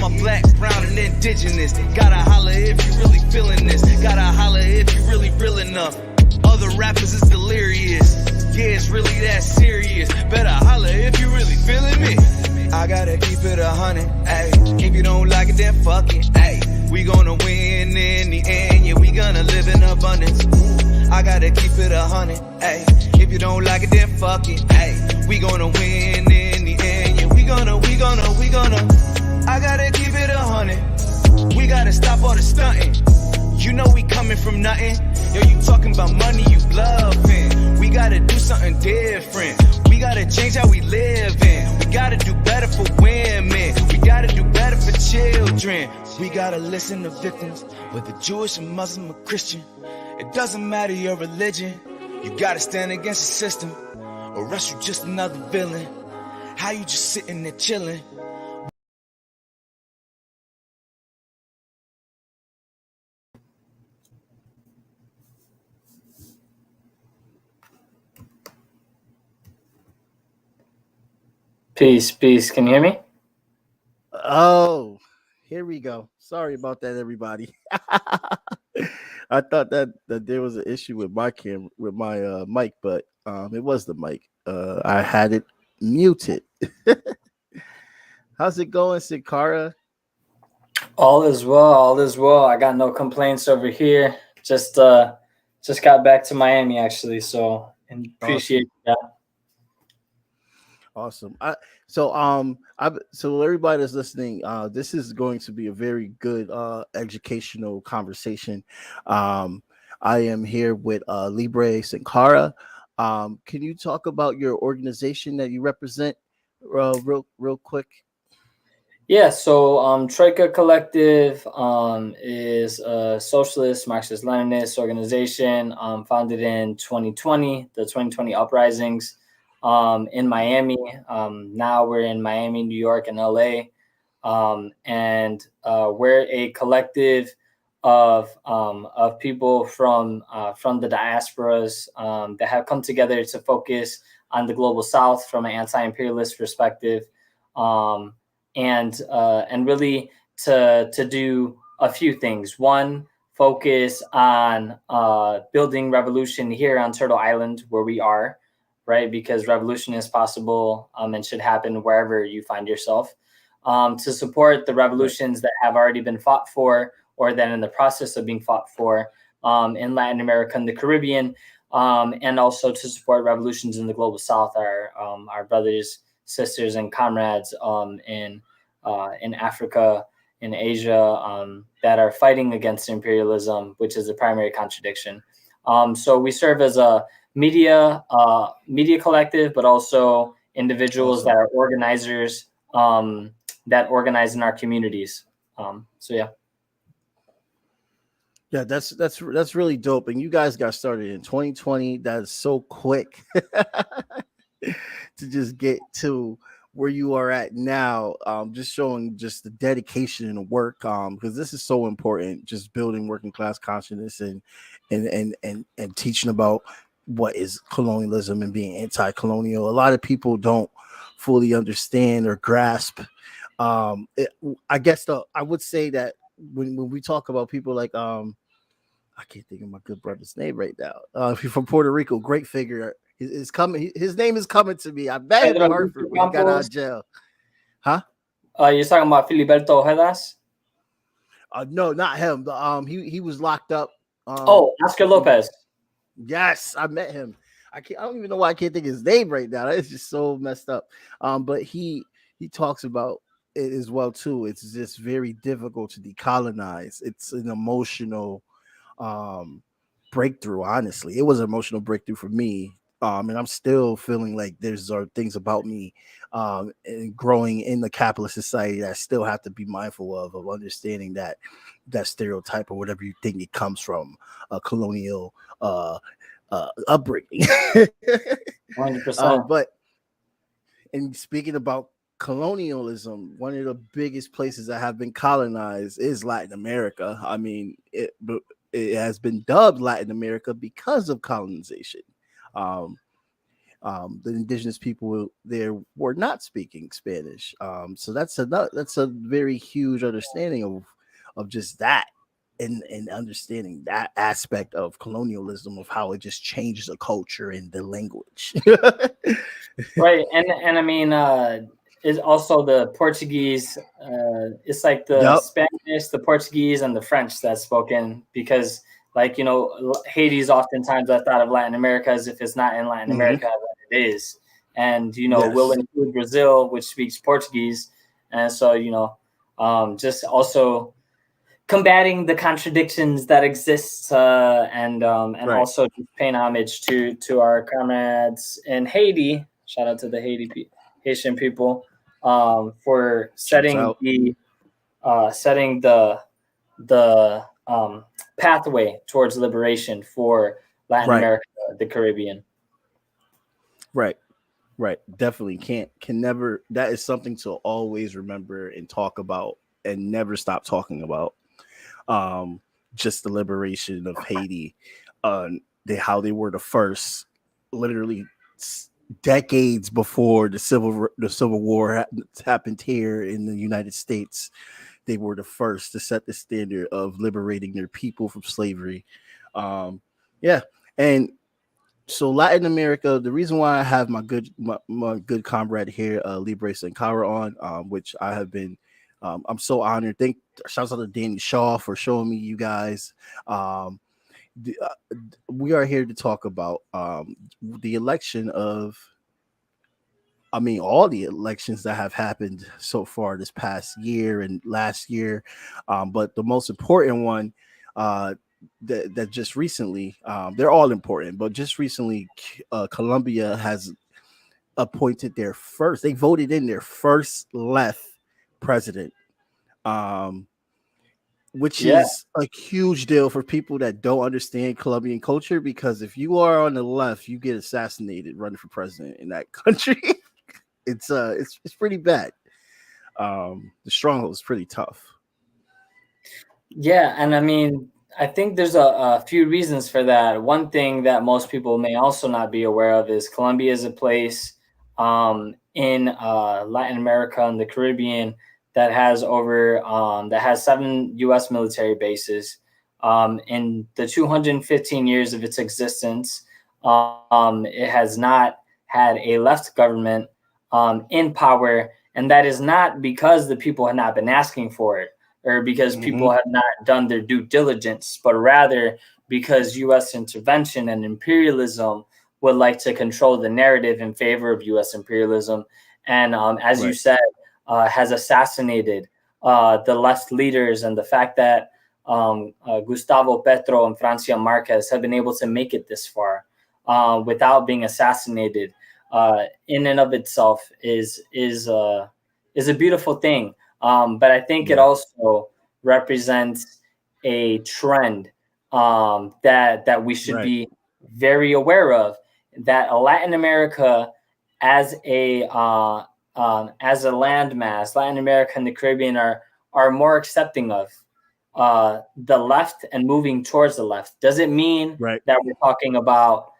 I'm a black, brown, and indigenous. Gotta holler if you really feeling this. Gotta holler if you really real enough. Other rappers is delirious. Yeah, it's really that serious. Better holler if you really feeling me. I gotta keep it 100, ayy. If you don't like it, then fuck it, ayy. We gonna win in the end, yeah, we gonna live in abundance. I gotta keep it 100, ayy. If you don't like it, then fuck it, ayy. We gonna win in the end, yeah, we gonna. I gotta keep it 100. We gotta stop all the stunting. You know we coming from nothing. Yo, you talking about money, you bluffing. We gotta do something different. We gotta change how we live in. We gotta do better for women. We gotta do better for children. We gotta listen to victims, whether Jewish or Muslim or Christian. It doesn't matter your religion. You gotta stand against the system, or else you just another villain. How you just sitting there chilling? Peace. Can you hear me? Oh, here we go. Sorry about that, everybody. I thought that there was an issue with my mic, but it was the mic. I had it muted. How's it going, Sankara? All is well. I got no complaints over here. Just got back to Miami actually, so appreciate that. Awesome. So everybody that's listening, this is going to be a very good educational conversation. I am here with Libre Sankara. Can you talk about your organization that you represent real quick? Yeah, so Troika Kollective is a socialist Marxist-Leninist organization founded in 2020, the 2020 uprisings. In Miami. Now we're in Miami, New York, and LA. And we're a collective of people from the diasporas that have come together to focus on the global South from an anti-imperialist perspective, and really to do a few things. One, focus on building revolution here on Turtle Island, where we are. Right, because revolution is possible and should happen wherever you find yourself. To support the revolutions that have already been fought for, or that in the process of being fought for in Latin America and the Caribbean, and also to support revolutions in the global South, our brothers, sisters, and comrades in Africa, in Asia, that are fighting against imperialism, which is the primary contradiction. So we serve as a media collective, but also individuals that are organizers that organize in our communities. Yeah, that's really dope. And you guys got started in 2020. That's so quick to just get to where you are at now. Just showing just the dedication and the work, because this is so important. Just building working class consciousness and teaching about what is colonialism and being anti-colonial. A lot of people don't fully understand or grasp. I guess I would say that when we talk about people like I can't think of my good brother's name right now. He's from Puerto Rico, great figure. Is coming. His name is coming to me. I bet him Hartford when he got out of jail. Huh? You're talking about Filiberto Ojedas? No, not him. He was locked up. Oscar Lopez. Yes, I met him. I don't even know why I can't think of his name right now. It's just so messed up. But he talks about it as well too. It's just very difficult to decolonize. It's an emotional breakthrough. Honestly, it was an emotional breakthrough for me. And I'm still feeling like there's things about me and growing in the capitalist society that I still have to be mindful of understanding that stereotype or whatever you think it comes from a colonial upbringing. 100%. But and speaking about colonialism, one of the biggest places that have been colonized is Latin America. I mean, it has been dubbed Latin America because of colonization. The indigenous people there were not speaking Spanish. So that's a very huge understanding of just that, and understanding that aspect of colonialism, of how it just changes the culture and the language. Right, and I mean, is also the Portuguese. It's like the Yep. Spanish, the Portuguese, and the French that's spoken, because, like, Haiti is oftentimes I thought of Latin America as if it's not in Latin Hmm. America, but it is, and we'll Yes. include Brazil, which speaks Portuguese, and so just also combating the contradictions that exist, and Right. also just paying homage to our comrades in Haiti. Shout out to the Haitian people, for Shouts out. setting the pathway towards liberation for Latin Right. America, the Caribbean. Right. Right. Definitely can never. That is something to always remember and talk about, and never stop talking about. Um, just the liberation of Haiti, how they were the first, literally decades before the civil war happened here in the United States. They were the first to set the standard of liberating their people from slavery. Yeah, and so Latin America. The reason why I have my good comrade here, Libre Sankara, on, which I have been. I'm so honored. Shouts out to Danny Shaw for showing me you guys. Um, we are here to talk about the election of. I mean, all the elections that have happened so far this past year and last year, but the most important one, uh, that just recently, they're all important, but just recently, Colombia has appointed their first. They voted in their first left president, um, which Yeah, is a huge deal for people that don't understand Colombian culture. Because if you are on the left, you get assassinated running for president in that country. It's pretty bad. The stronghold is pretty tough. yeah, and I mean, I think there's a few reasons for that. One thing that most people may also not be aware of is Colombia is a place, in Latin America and the Caribbean, that has 7 U.S. military bases. In the 215 years of its existence, it has not had a left government in power, and that is not because the people have not been asking for it, or because Hmm. people have not done their due diligence, but rather because U.S. intervention and imperialism would like to control the narrative in favor of U.S. imperialism. And as you Right. said, has assassinated the left leaders, and the fact that Gustavo Petro and Francia Marquez have been able to make it this far without being assassinated, in and of itself is a beautiful thing. But I think it Yeah. also represents a trend, that we should Right. be very aware of. That Latin America, as a landmass, Latin America and the Caribbean are more accepting of the left and moving towards the left. Does it mean Right. that we're talking about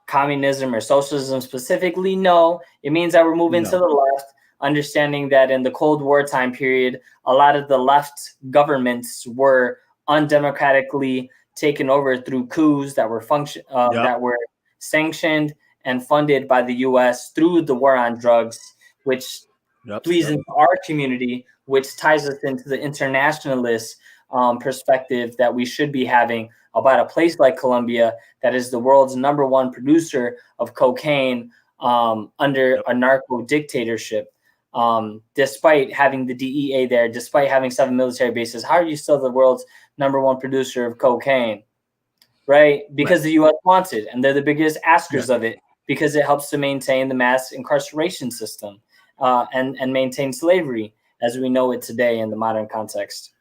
communism or socialism specifically? No, it means that we're moving to No. the left, understanding that in the Cold War time period, a lot of the left governments were undemocratically taken over through coups Yep. that were sanctioned and funded by the U.S. through the war on drugs, which Yep. bleeds Yep. into our community, which ties us into the internationalist perspective that we should be having about a place like Colombia, that is the world's #1 producer of cocaine, under Yep. a narco dictatorship. Despite having the DEA there, despite having 7 military bases, how are you still the world's #1 producer of cocaine? Right? Right. Because the U.S. wants it, and they're the biggest Yeah. askers of it, because it helps to maintain the mass incarceration system, and maintain slavery as we know it today in the modern context.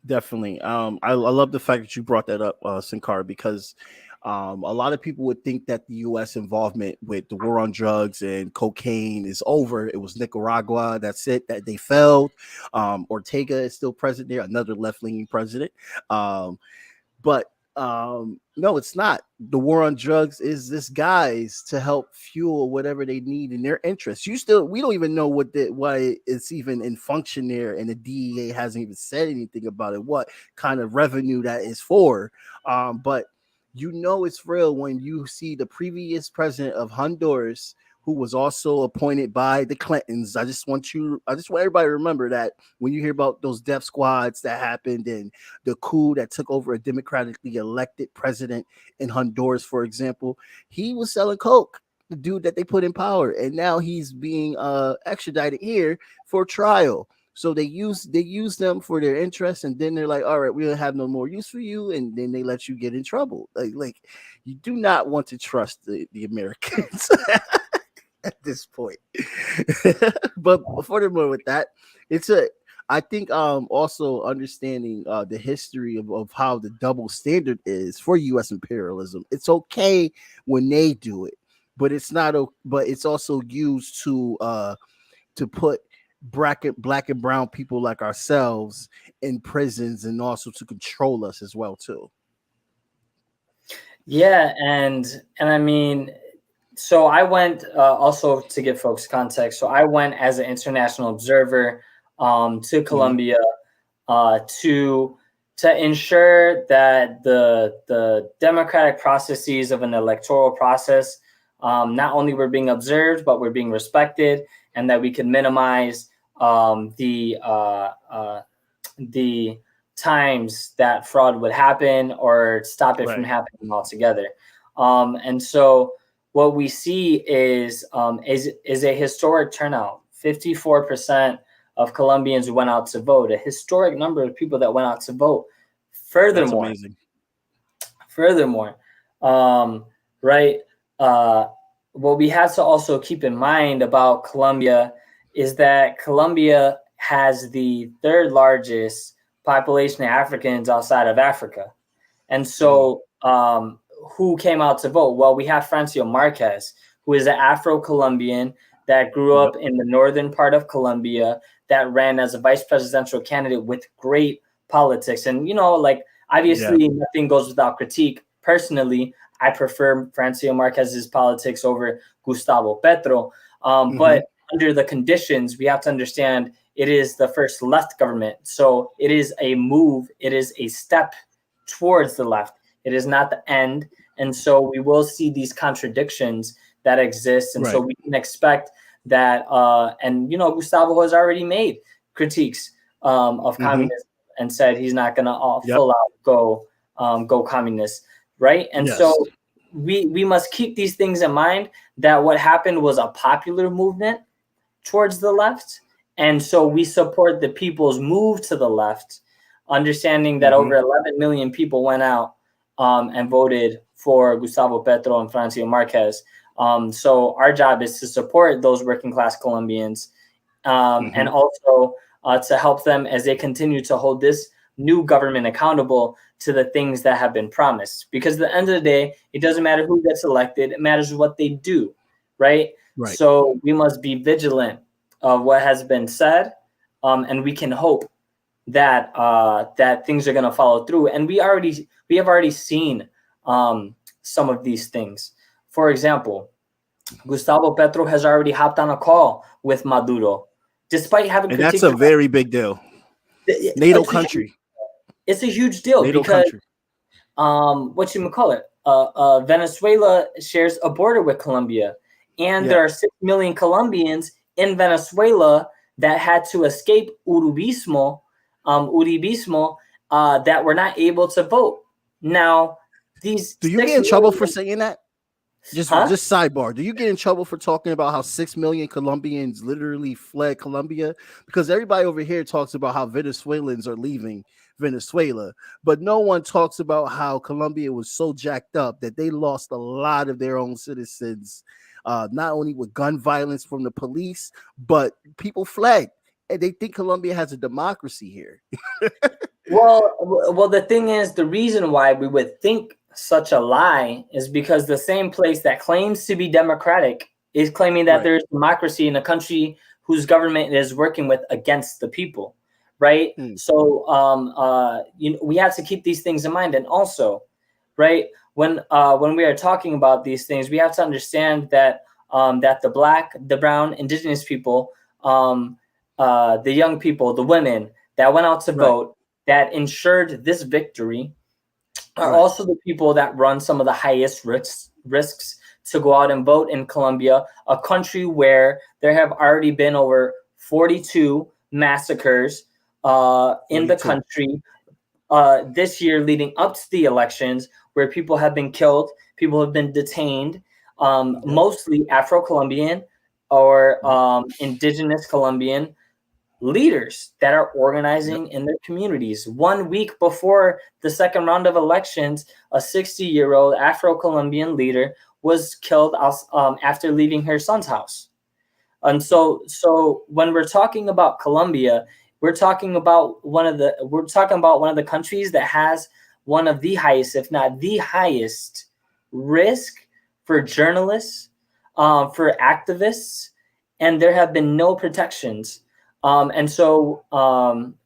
Definitely. I love the fact that you brought that up, Sankar, because a lot of people would think that the U.S. involvement with the war on drugs and cocaine is over. It was Nicaragua. That's it. That they failed. Ortega is still president there, another left leaning president. But No, it's not. The war on drugs is this guise to help fuel whatever they need in their interests. We don't even know why it's even in function there, and the DEA hasn't even said anything about it. What kind of revenue that is for? But it's real when you see the previous president of Honduras, who was also appointed by the Clintons. I just want everybody to remember that when you hear about those death squads that happened and the coup that took over a democratically elected president in Honduras, for example, he was selling coke, the dude that they put in power, and now he's being extradited here for trial. So they use them for their interests, and then they're like, all right, we don't have no more use for you, and then they let you get in trouble. Like you do not want to trust the Americans. At this point. But furthermore with that, I think also understanding the history of how the double standard is for US imperialism. It's okay when they do it, but it's also used to put black and brown people like ourselves in prisons, and also to control us as well too. Yeah, and I mean, so I went also to give folks context. So I went as an international observer to Colombia to ensure that the democratic processes of an electoral process not only were being observed, but were being respected, and that we could minimize the times that fraud would happen or stop it from happening altogether. And so what we see is a historic turnout. 54% of Colombians went out to vote, a historic number of people that went out to vote. Furthermore, that's amazing. What we have to also keep in mind about Colombia is that Colombia has the third largest population of Africans outside of Africa. And so who came out to vote? Well, we have Francio Marquez, who is an Afro-Colombian that grew up in the northern part of Colombia, that ran as a vice presidential candidate with great politics. And, obviously nothing goes without critique. Personally, I prefer Francio Marquez's politics over Gustavo Petro. But under the conditions, we have to understand it is the first left government. So it is a move. It is a step towards the left. It is not the end. And so we will see these contradictions that exist. And so we can expect that, Gustavo has already made critiques of communism and said he's not going to full out go communist, right? And so we must keep these things in mind, that what happened was a popular movement towards the left. And so we support the people's move to the left, understanding that over 11 million people went out and voted for Gustavo Petro and Francio Marquez. So our job is to support those working class Colombians and also to help them as they continue to hold this new government accountable to the things that have been promised. Because at the end of the day, it doesn't matter who gets elected. It matters what they do, right? So we must be vigilant of what has been said, and we can hope that that things are going to follow through. And we have already seen some of these things. For example, Gustavo Petro has already hopped on a call with Maduro, despite having. And that's a very big deal. NATO country. It's a huge deal NATO because Venezuela shares a border with Colombia, and there are 6 million Colombians in Venezuela that had to escape Uribismo, that were not able to vote. Now, do you get in trouble for saying that? Just sidebar. Do you get in trouble for talking about how 6 million Colombians literally fled Colombia? Because everybody over here talks about how Venezuelans are leaving Venezuela, but no one talks about how Colombia was so jacked up that they lost a lot of their own citizens, not only with gun violence from the police, but people fled. And they think Colombia has a democracy here. Well, the thing is, the reason why we would think such a lie is because the same place that claims to be democratic is claiming that there's democracy in a country whose government is working with against the people, right? So we have to keep these things in mind. And also, right? When we are talking about these things, we have to understand that that the Black, the brown, indigenous people, the young people, the women that went out to vote, that ensured this victory, are also the people that run some of the highest risks to go out and vote in Colombia, a country where there have already been over 42 massacres in the country this year leading up to the elections, where people have been killed, people have been detained, mostly Afro-Colombian or indigenous Colombian leaders that are organizing in their communities. 1 week before the second round of elections, a 60-year-old Afro-Colombian leader was killed after leaving her son's house. And so when we're talking about Colombia, we're talking about one of the countries that has one of the highest, if not the highest, risk for journalists, for activists, and there have been no protections. And so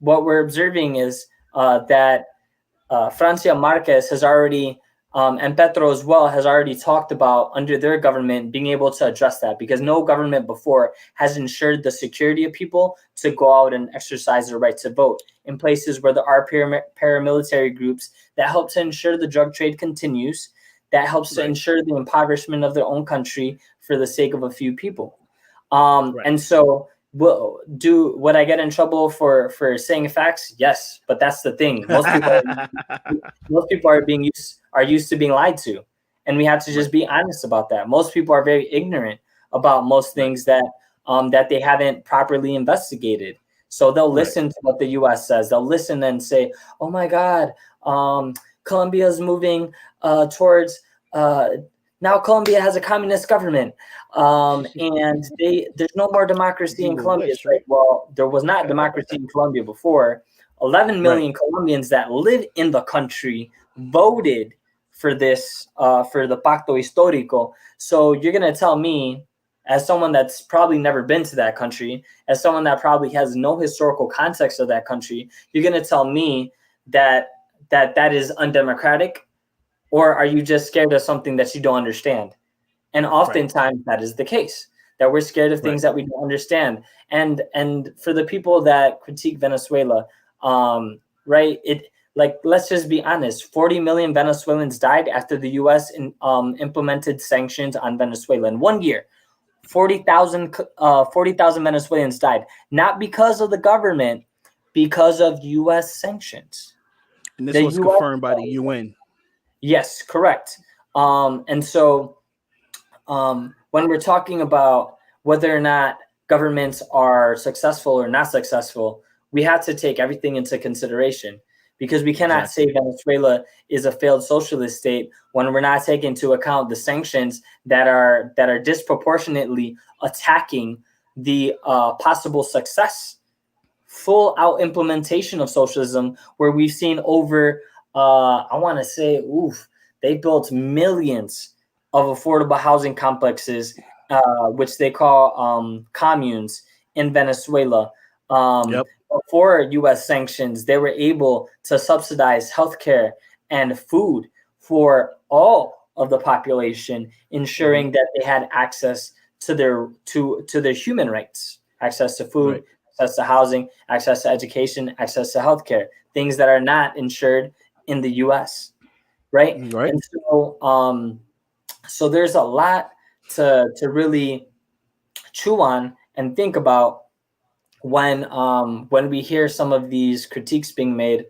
what we're observing is that Francia Marquez has already, and Petro as well, has already talked about under their government being able to address that, because no government before has ensured the security of people to go out and exercise their right to vote in places where there are paramilitary groups that help to ensure the drug trade continues, that helps to ensure the impoverishment of their own country for the sake of a few people. And so would I get in trouble for saying facts? Yes, but that's the thing. Most people are used to being lied to, and we have to just be honest about that. Most people are very ignorant about most things that they haven't properly investigated. So they'll listen to what the U.S. says. They'll listen and say, "Oh my God, Colombia is moving towards." Now Colombia has a communist government, and there's no more democracy in Colombia. Right? Well, there was not democracy in Colombia before. 11 million Colombians that live in the country voted for this, for the Pacto Histórico. So you're going to tell me, as someone that's probably never been to that country, as someone that probably has no historical context of that country, you're going to tell me that is undemocratic? Or are you just scared of something that you don't understand? And oftentimes that is the case, that we're scared of things that we don't understand. And for the people that critique Venezuela, let's just be honest, 40 million Venezuelans died after the U.S. implemented sanctions on Venezuela in 1 year. 40,000 Venezuelans died, not because of the government, because of U.S. sanctions. And this was confirmed by the UN. Yes, correct. And so when we're talking about whether or not governments are successful or not successful, we have to take everything into consideration, because we cannot say Venezuela is a failed socialist state when we're not taking into account the sanctions that are disproportionately attacking the possible success, full out implementation of socialism, where we've seen over I want to say, they built millions of affordable housing complexes, which they call communes in Venezuela. Before U.S. sanctions, they were able to subsidize healthcare and food for all of the population, ensuring that they had access to their human rights, access to food, access to housing, access to education, access to healthcare, things that are not ensured in the U.S. Right? And so, so there's a lot to really chew on and think about when we hear some of these critiques being made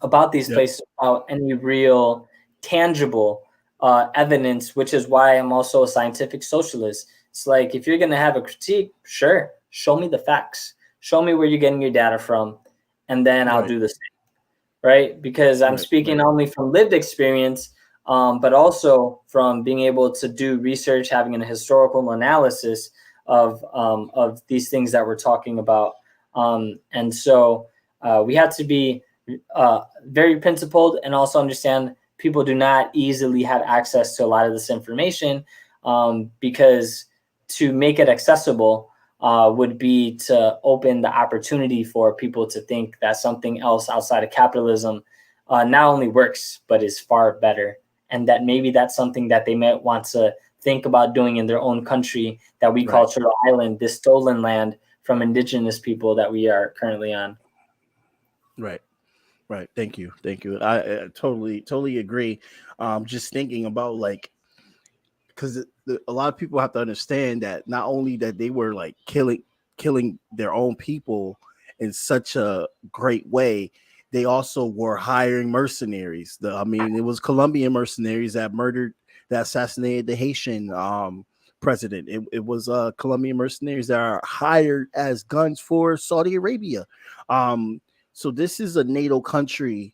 about these places without any real tangible evidence, which is why I'm also a scientific socialist. It's like, if you're going to have a critique, sure, show me the facts. Show me where you're getting your data from, and then I'll do the same. Right? Because I'm speaking not only from lived experience, but also from being able to do research, having a historical analysis of these things that we're talking about. And so we have to be very principled, and also understand people do not easily have access to a lot of this information, because to make it accessible would be to open the opportunity for people to think that something else outside of capitalism not only works, but is far better. And that maybe that's something that they might want to think about doing in their own country that we call Turtle Island, this stolen land from indigenous people that we are currently on. Right. Right. Thank you. I totally agree. Just thinking about like, because a lot of people have to understand that not only that they were like killing their own people in such a great way, they also were hiring mercenaries. It was Colombian mercenaries that assassinated the Haitian president. It was Colombian mercenaries that are hired as guns for Saudi Arabia. So this is a NATO country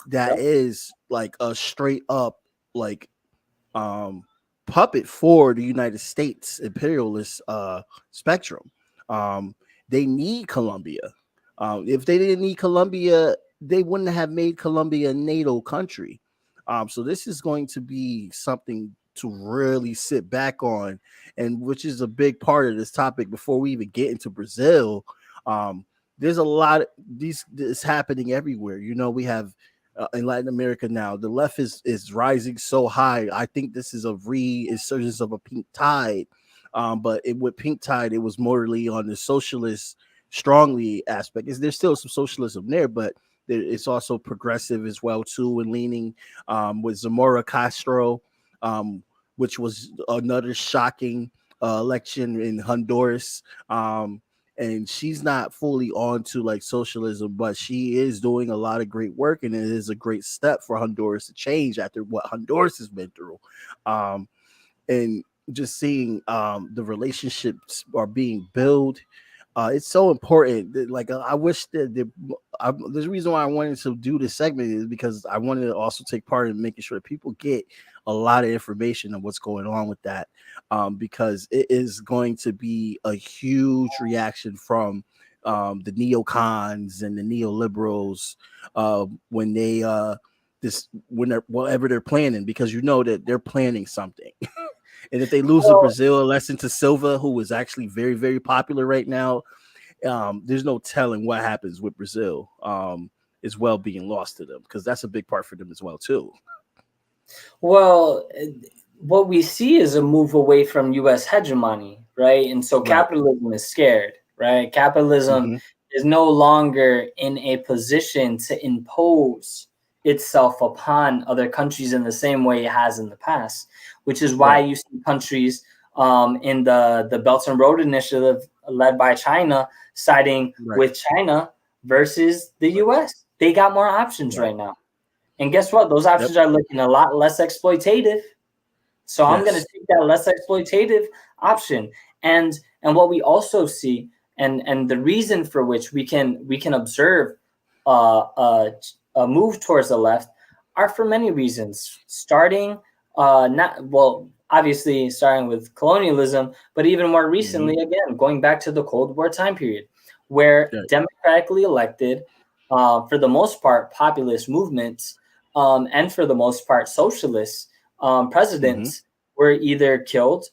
that is like a straight up like puppet for the United States imperialist spectrum. They need Colombia. If they didn't need Colombia, they wouldn't have made Colombia a NATO country. So this is going to be something to really sit back on, and which is a big part of this topic. Before we even get into Brazil, there's a lot of this happening everywhere. You know, we have in Latin America now, the left is rising so high. I think this is a resurgence of a pink tide. But with pink tide, it was morally on the socialist strongly aspect. There's still some socialism there, but it's also progressive as well too, and leaning with Zamora Castro, which was another shocking election in Honduras. And she's not fully on to like socialism, but she is doing a lot of great work, and it is a great step for Honduras to change after what Honduras has been through. And just seeing the relationships are being built. It's so important. Like I wish that the reason why I wanted to do this segment is because I wanted to also take part in making sure that people get a lot of information on what's going on with that, because it is going to be a huge reaction from the neocons and the neoliberals when they whatever they're planning, because you know that they're planning something. And if they lose to Brazil, a lesson to Silva, who is actually very, very popular right now, there's no telling what happens with Brazil as well being lost to them, because that's a big part for them as well, too. Well, what we see is a move away from U.S. hegemony, right? And so capitalism is scared, right? Capitalism is no longer in a position to impose itself upon other countries in the same way it has in the past, which is why you see countries in the Belt and Road Initiative led by China siding with China versus the U.S. They got more options right now. And guess what? Those options are looking a lot less exploitative. So I'm going to take that less exploitative option. And what we also see, and the reason for which we can observe a move towards the left are for many reasons, starting obviously starting with colonialism, but even more recently, again, going back to the Cold War time period, where democratically elected, for the most part, populist movements, and for the most part, socialist presidents were either killed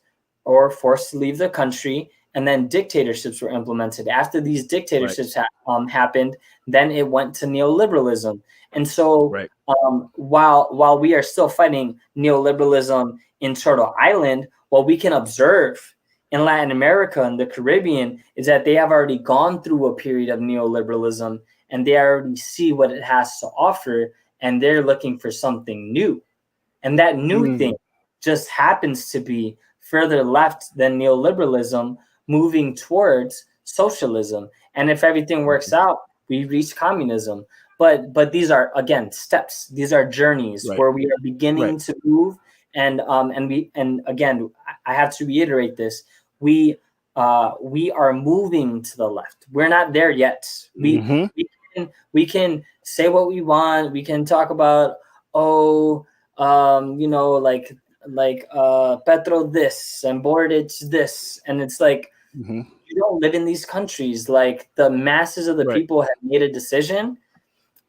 or forced to leave the country, and then dictatorships were implemented. After these dictatorships happened, then it went to neoliberalism. And so while we are still fighting neoliberalism in Turtle Island, what we can observe in Latin America and the Caribbean is that they have already gone through a period of neoliberalism, and they already see what it has to offer, and they're looking for something new. And that new thing just happens to be further left than neoliberalism, moving towards socialism. And if everything works out, we reach communism. But these are, again, steps. These are journeys where we are beginning to move. And again, I have to reiterate this. We are moving to the left. We're not there yet. We can say what we want. We can talk about, Petro this and Boric this. And it's like, you don't live in these countries. Like, the masses of the people have made a decision.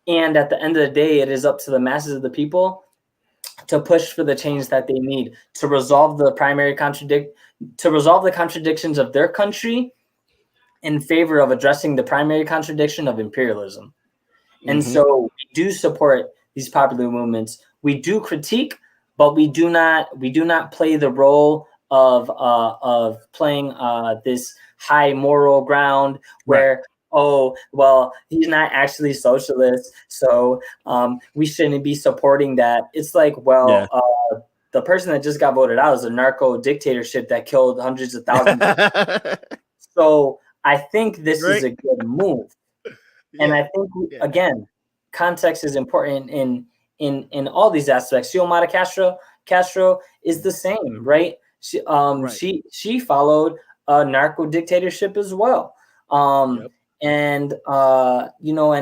And at the end of the day, it is up to the masses of the people to push for the change that they need to resolve the contradictions of their country in favor of addressing the primary contradiction of imperialism. And so we do support these popular movements. We do critique, but we do not play the role of playing this high moral ground where, oh, well, he's not actually socialist, so we shouldn't be supporting that. It's like, well, the person that just got voted out is a narco dictatorship that killed hundreds of thousands. So I think this is a good move. And I think, again, context is important in all these aspects. Xiomara Castro is the same, right? She followed a narco dictatorship as well. And and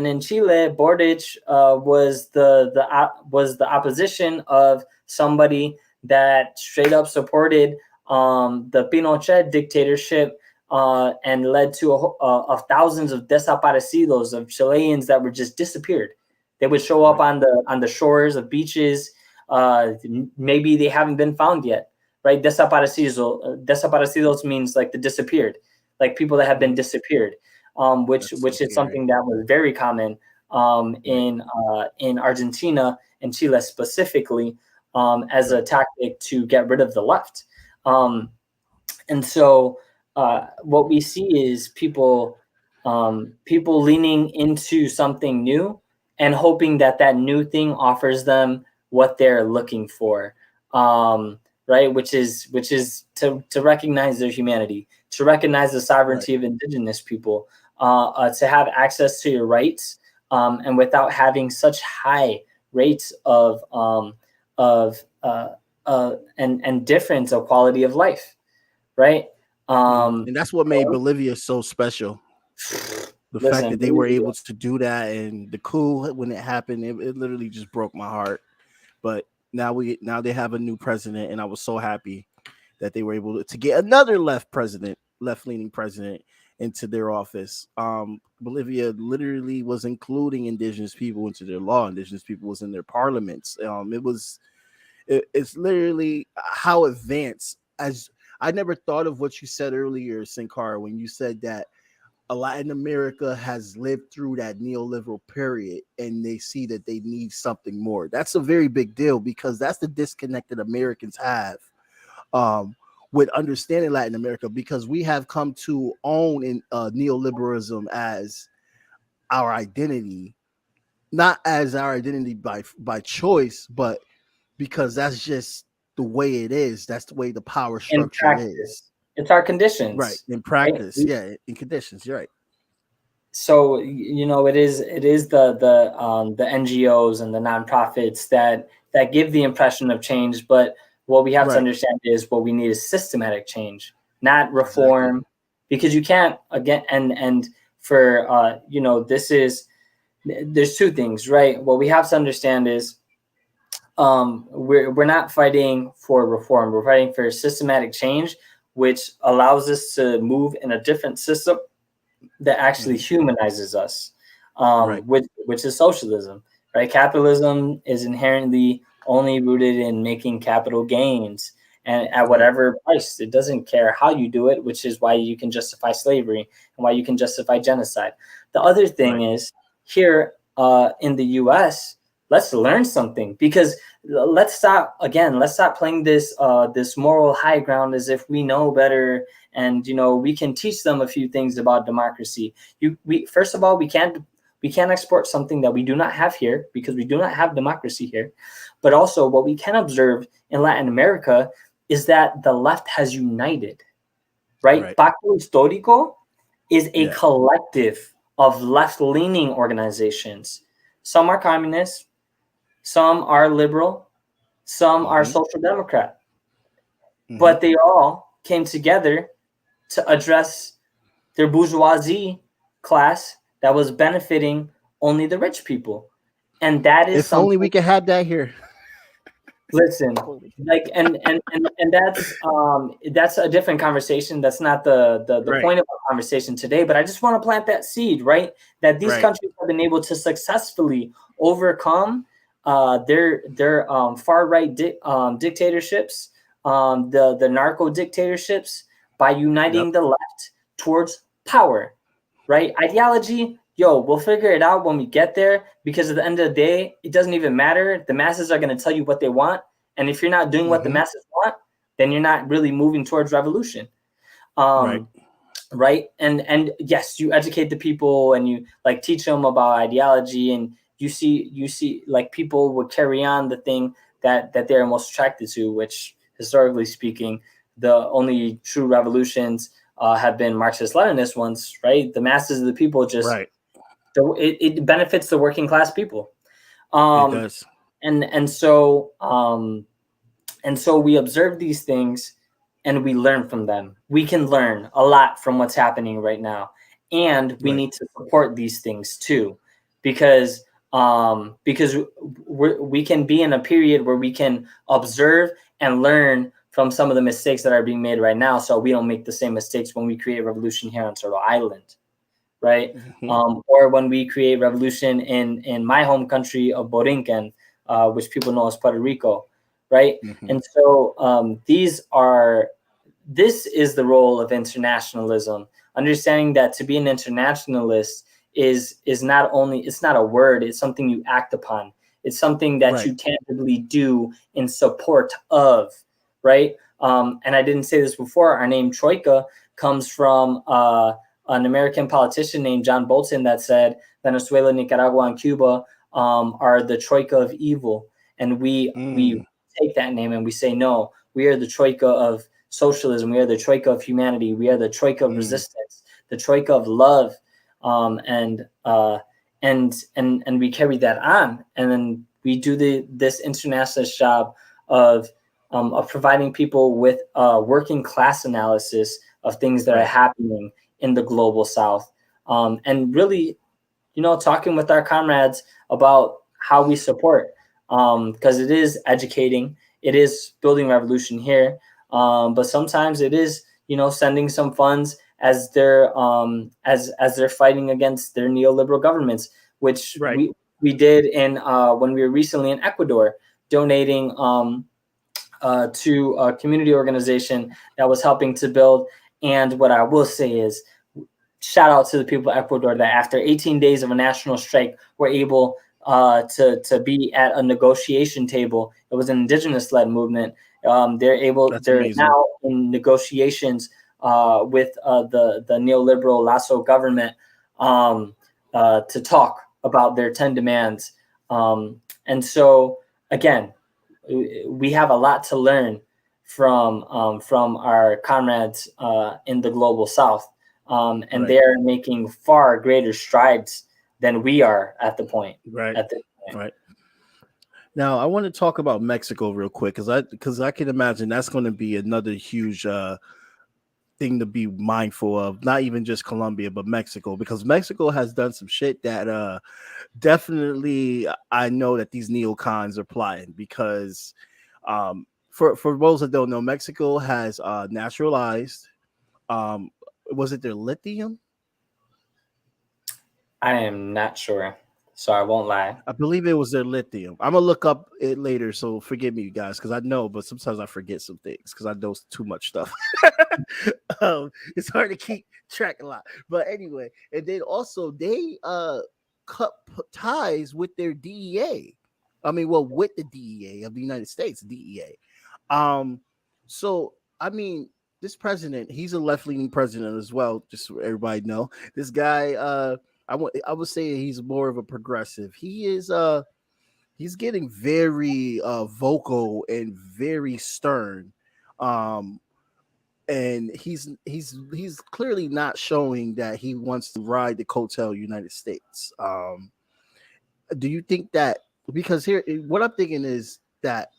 in Chile, Boric was the opposition of somebody that straight up supported the Pinochet dictatorship and led to of thousands of desaparecidos, of Chileans that were just disappeared. They would show up on the shores of beaches. Maybe they haven't been found yet, right? Desaparecidos means like the disappeared, like people that have been disappeared. Which is something that was very common in Argentina and Chile specifically as a tactic to get rid of the left. And so what we see is people leaning into something new and hoping that new thing offers them what they're looking for, right? Which is to recognize their humanity, to recognize the sovereignty of indigenous people. To have access to your rights, and without having such high rates of and difference of quality of life, right? And that's what made Bolivia so special. The fact that they were able to do that, and the coup when it happened, it literally just broke my heart. But now they have a new president, and I was so happy that they were able to get another left-leaning president into their office. Bolivia literally was including indigenous people into their law. Indigenous people was in their parliaments. It's literally how advanced. As I never thought of what you said earlier, Sankara, when you said that Latin America has lived through that neoliberal period and they see that they need something more. That's a very big deal, because that's the disconnect that Americans have with understanding Latin America, because we have come to own in neoliberalism as our identity, not as our identity by choice, but because that's just the way it is. That's the way the power structure is. It's our conditions, right? In practice, in conditions, you're right. So it is the NGOs and the nonprofits that give the impression of change, but what we have to understand is what we need is systematic change, not reform, because you can't, again, and for there's two things, right? What we have to understand is we're not fighting for reform, we're fighting for systematic change, which allows us to move in a different system that actually humanizes us, which is socialism, right? Capitalism is inherently only rooted in making capital gains and at whatever price. It doesn't care how you do it, which is why you can justify slavery and why you can justify genocide. The other thing is here in the US, let's learn something, because let's stop playing this moral high ground as if we know better and we can teach them a few things about democracy. First of all, we can't export something that we do not have here, because we do not have democracy here. But also what we can observe in Latin America is that the left has united, right? Pacto Histórico is a collective of left-leaning organizations. Some are communist, some are liberal, some are social democrat, but they all came together to address their bourgeoisie class that was benefiting only the rich people. And that is if only we could have that here. Listen, like, and that's a different conversation. That's not the point of our conversation today. But I just want to plant that seed, right? That these countries have been able to successfully overcome their far right dictatorships, the narco dictatorships, by uniting the left towards power, right? Ideology yo, we'll figure it out when we get there, because at the end of the day, it doesn't even matter. The masses are going to tell you what they want. And if you're not doing what the masses want, then you're not really moving towards revolution. Right. Right. And yes, you educate the people and you like teach them about ideology, and you see like people would carry on the thing that they're most attracted to, which historically speaking, the only true revolutions have been Marxist Leninist ones, right? The masses of the people just Right. it benefits the working class people. It does. And so we observe these things and we learn from them. We can learn a lot from what's happening right now, and we Right. need to support these things too, because we can be in a period where we can observe and learn from some of the mistakes that are being made right now, so we don't make the same mistakes when we create revolution here on Turtle Island, right? Or when we create revolution in my home country of Borinquen, which people know as Puerto Rico, right? And so this is the role of internationalism, understanding that to be an internationalist is not only, it's not a word, it's something you act upon. It's something that you tangibly do in support of, right? And I didn't say this before, our name Troika comes from an American politician named John Bolton that said Venezuela, Nicaragua, and Cuba are the Troika of evil. And we take that name and we say, no, we are the Troika of socialism. We are the Troika of humanity. We are the Troika of resistance, the Troika of love. And we carry that on. And then we do this internationalist job of providing people with working class analysis of things that are happening in the global South. And really, talking with our comrades about how we support, because it is educating, it is building revolution here, but sometimes it is, sending some funds as they're fighting against their neoliberal governments, which we did in when we were recently in Ecuador, donating to a community organization that was helping to build. And what I will say is, shout out to the people of Ecuador that after 18 days of a national strike were able to be at a negotiation table. It was an indigenous-led movement. They're amazing. Now in negotiations with the neoliberal Lasso government to talk about their 10 demands. And so again, we have a lot to learn from our comrades in the global South. And they're making far greater strides than we are at the point. At this point. Right. Now, I want to talk about Mexico real quick, because I can imagine that's going to be another huge thing to be mindful of. Not even just Colombia, but Mexico, because Mexico has done some shit that definitely I know that these neocons are plotting. Because for those that don't know, Mexico has naturalized. Was it their lithium? I am not sure, so I won't lie. I believe it was their lithium. I'm gonna look up it later, so forgive me, guys, because I know, but sometimes I forget some things because I know too much stuff. It's hard to keep track a lot. But anyway, and then also they cut ties with their DEA. I mean, well, with the DEA of the United States, DEA. So I mean, this president, he's a left-leaning president as well, just so everybody know. This guy, I would say he's more of a progressive. He is he's getting very vocal and very stern. And he's clearly not showing that he wants to ride the coattail United States. Do you think that, because here what I'm thinking is that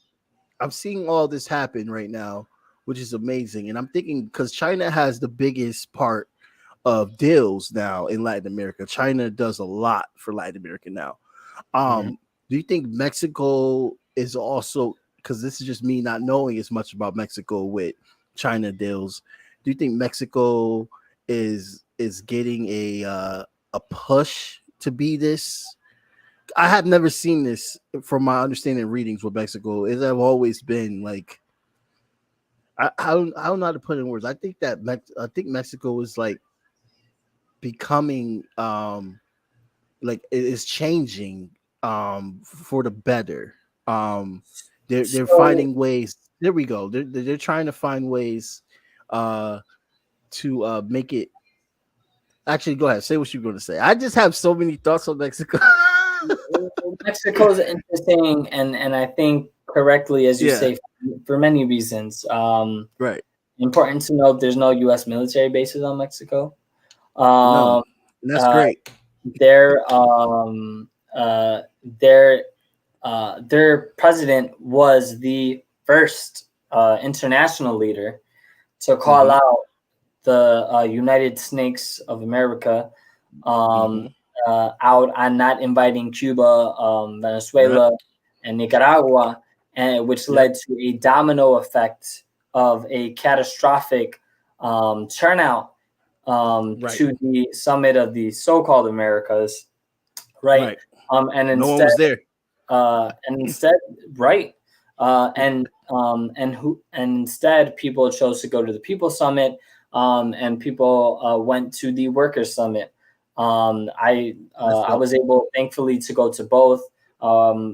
I'm seeing all this happen right now, which is amazing. And I'm thinking, because China has the biggest part of deals now in Latin America. China does a lot for Latin America now. Do you think Mexico is also, because this is just me not knowing as much about Mexico with China deals, do you think Mexico is getting a push to be this? I have never seen this from my understanding readings with Mexico. It have always been like, I don't know how to put it in words. I think that Mexico is like becoming like it is changing for the better. They're So finding ways. There we go. They're trying to find ways to make it. Actually, go ahead. Say what you're going to say. I just have so many thoughts on Mexico. Mexico is interesting, and I think correctly, as you Yeah. say, for many reasons. Right. Important to note, there's no U.S. military bases on Mexico. No, Um, that's uh, great. their their their president was the first international leader to call Mm-hmm. out the United Snakes of America Mm-hmm. out on not inviting Cuba, Yep. Venezuela, and Nicaragua, and which Yep. led to a domino effect of a catastrophic turnout Right. to the summit of the so-called Americas, right? Right. And No one instead, was there. and instead, right? And instead, people chose to go to the People Summit, and people went to the Workers Summit. That's I dope. was able, thankfully, to go to both.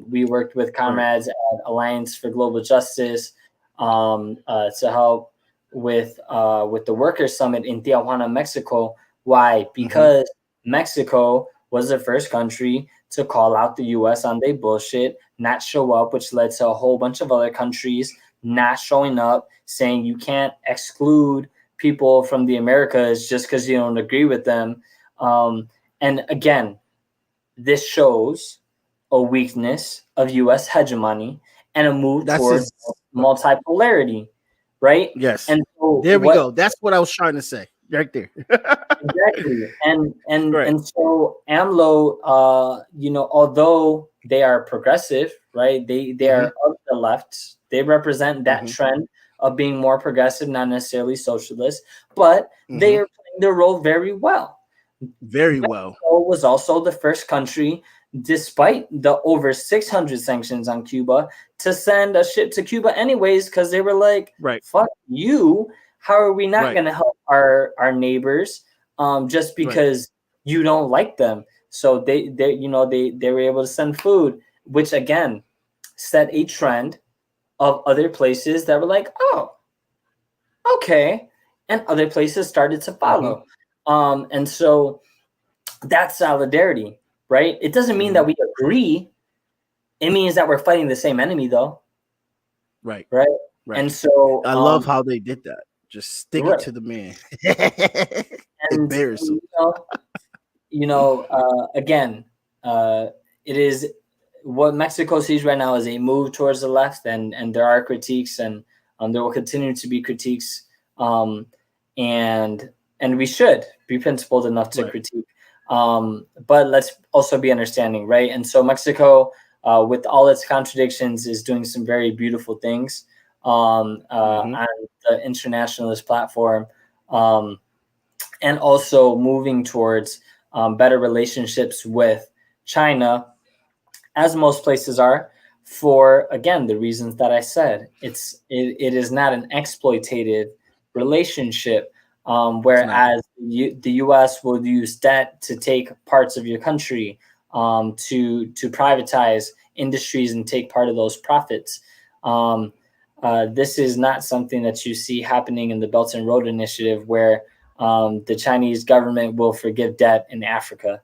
We worked with Right. comrades at Alliance for Global Justice to help with the Workers Summit in Tijuana, Mexico. Why? Mm-hmm. Because Mexico was the first country to call out the U.S. on their bullshit, not show up, which led to a whole bunch of other countries not showing up, saying you can't exclude people from the Americas just because you don't agree with them. And again, this shows a weakness of U.S. hegemony and a move That's towards his. multipolarity, right? Yes. And so There we what go. That's what I was trying to say right there. exactly. And and Right. and so AMLO, although they are progressive, right? They Mm-hmm. are of the left. They represent that Mm-hmm. trend of being more progressive, not necessarily socialist, but they Mm-hmm. are playing their role very well. Very well. Mexico was also the first country, despite the over 600 sanctions on Cuba, to send a ship to Cuba anyways, because they were like, Right. fuck you. How are we not Right. going to help our neighbors just Right. because you don't like them? So they were able to send food, which again set a trend of other places that were like, oh, okay. And other places started to Mm-hmm. follow. And so that's solidarity, right? It doesn't mean Mm-hmm. that we agree. It means that we're fighting the same enemy, though, Right. right? Right. And so, I love how they did that. Just stick it right, to the man. and Embarrass him. again, it is what Mexico sees right now is a move towards the left, and there are critiques, and there will continue to be critiques, and we should be principled enough to Right. critique. But let's also be understanding, right? And so Mexico, with all its contradictions, is doing some very beautiful things Mm-hmm. on the internationalist platform, and also moving towards better relationships with China, as most places are, for again the reasons that I said. It is not an exploitative relationship, It's not. whereas the U.S. will use debt to take parts of your country, to privatize industries and take part of those profits. Um, this is not something that you see happening in the Belt and Road Initiative, where the Chinese government will forgive debt in Africa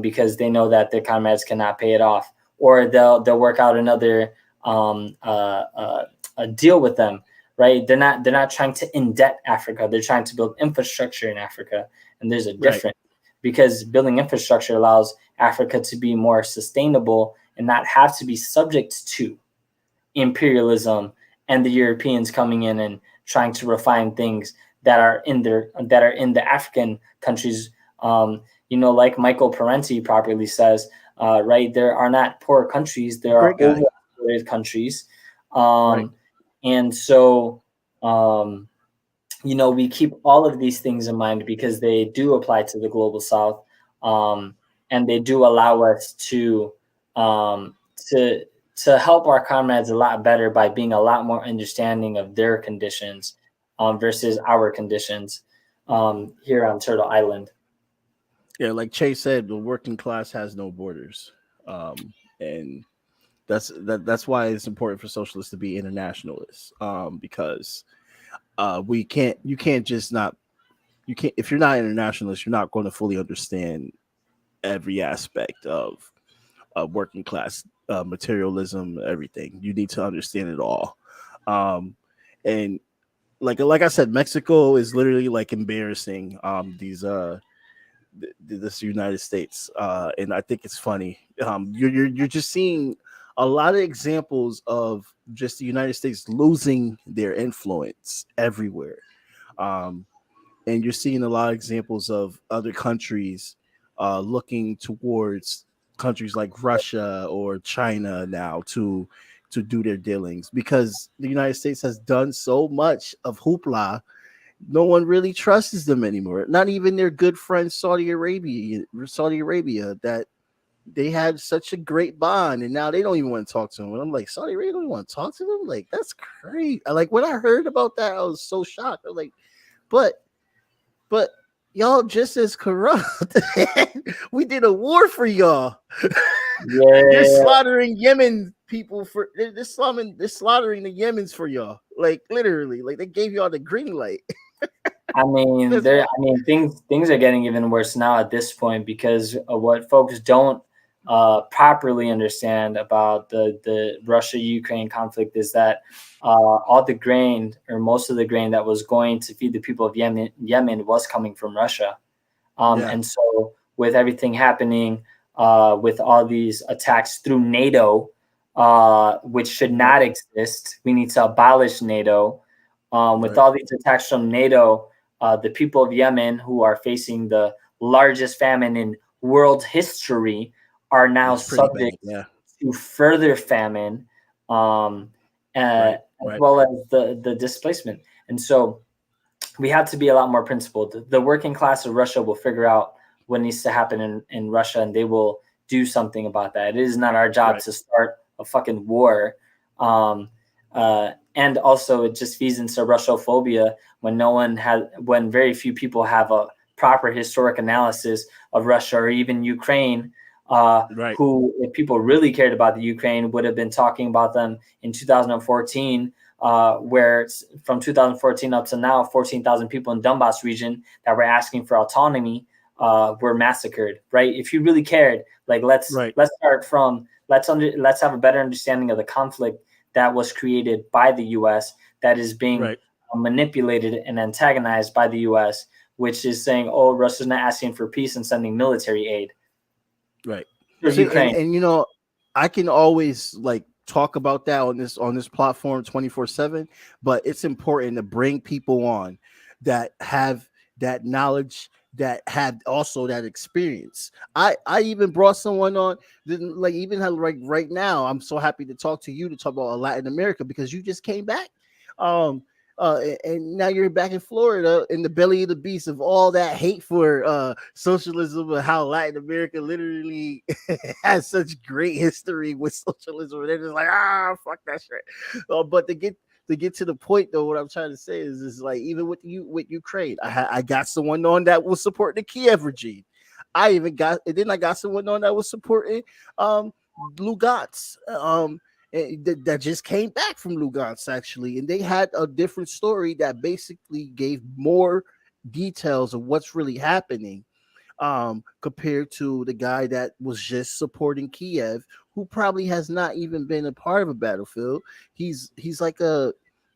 because they know that their comrades cannot pay it off, or they'll work out another a deal with them. Right? They're not trying to indebt Africa. They're trying to build infrastructure in Africa, and there's a Right. difference, because building infrastructure allows Africa to be more sustainable and not have to be subject to imperialism and the Europeans coming in and trying to refine things that are in the African countries. Like Michael Parenti properly says, right? There are not poor countries; there are Great guy. overexploited countries, Right. and so we keep all of these things in mind because they do apply to the global South, and they do allow us um, to to help our comrades a lot better by being a lot more understanding of their conditions versus our conditions here on Turtle Island. Yeah, like Chase said, the working class has no borders, and that's why it's important for socialists to be internationalists, because we can't you can't just not you can't if you're not internationalist, you're not going to fully understand every aspect of working class materialism, everything. You need to understand it all, and like I said, Mexico is literally like embarrassing these this United States, and I think it's funny. You're just seeing a lot of examples of just the United States losing their influence everywhere, um, and you're seeing a lot of examples of other countries looking towards countries like Russia or China now to do their dealings because the United States has done so much of hoopla. No one really trusts them anymore. Not even their good friend Saudi Arabia, that they had such a great bond, and now they don't even want to talk to them. And I'm like, Saudi Arabia don't even want to talk to them? Like, that's crazy. Like, when I heard about that, I was so shocked. I was like, but y'all just as corrupt. We did a war for y'all. They're Yeah, slaughtering Yemen people for they're slaughtering the Yemens for y'all. Like, literally, like they gave y'all the green light. I mean, That's there. why. I mean, things are getting even worse now at this point because of what folks don't properly understand about the Russia Ukraine conflict is that all the grain or most of the grain that was going to feed the people of Yemen was coming from Russia, Yeah, and so with everything happening, with all these attacks through NATO, which should right, not exist, we need to abolish NATO. With right. all these attacks from NATO, the people of Yemen, who are facing the largest famine in world history, are now It's pretty bad. subject Yeah, to further famine, um, right, as right, well as the displacement. And so we have to be a lot more principled. The working class of Russia will figure out what needs to happen in Russia, and they will do something about that. It is not our job right, to start a fucking war. And also, it just feeds into Russophobia when very few people have a proper historic analysis of Russia or even Ukraine. right, Who, if people really cared about the Ukraine, would have been talking about them in 2014, where from 2014 up to now, 14,000 people in Donbass region that were asking for autonomy were massacred. Right? If you really cared, like right, start from let's have a better understanding of the conflict that was created by the U.S. that is being right, manipulated and antagonized by the U.S., which is saying, "Oh, Russia's not asking for peace and sending military aid." right. For See, Ukraine. and I can always like talk about that on this platform 24/7, but it's important to bring people on that have that knowledge, that had also that experience. I even brought someone on, didn't like even have, like, right now. I'm so happy to talk to you to talk about Latin America because you just came back. Um and now you're back in Florida in the belly of the beast of all that hate for socialism and how Latin America literally has such great history with socialism. And they're just like, fuck that shit. But to get to the point though, what I'm trying to say is like, even with Ukraine, I got someone on that will support the Kiev regime. I got someone on that was supporting um Lugansk. That just came back from Lugansk actually, and they had a different story that basically gave more details of what's really happening, compared to the guy that was just supporting Kiev, who probably has not even been a part of a battlefield. He's like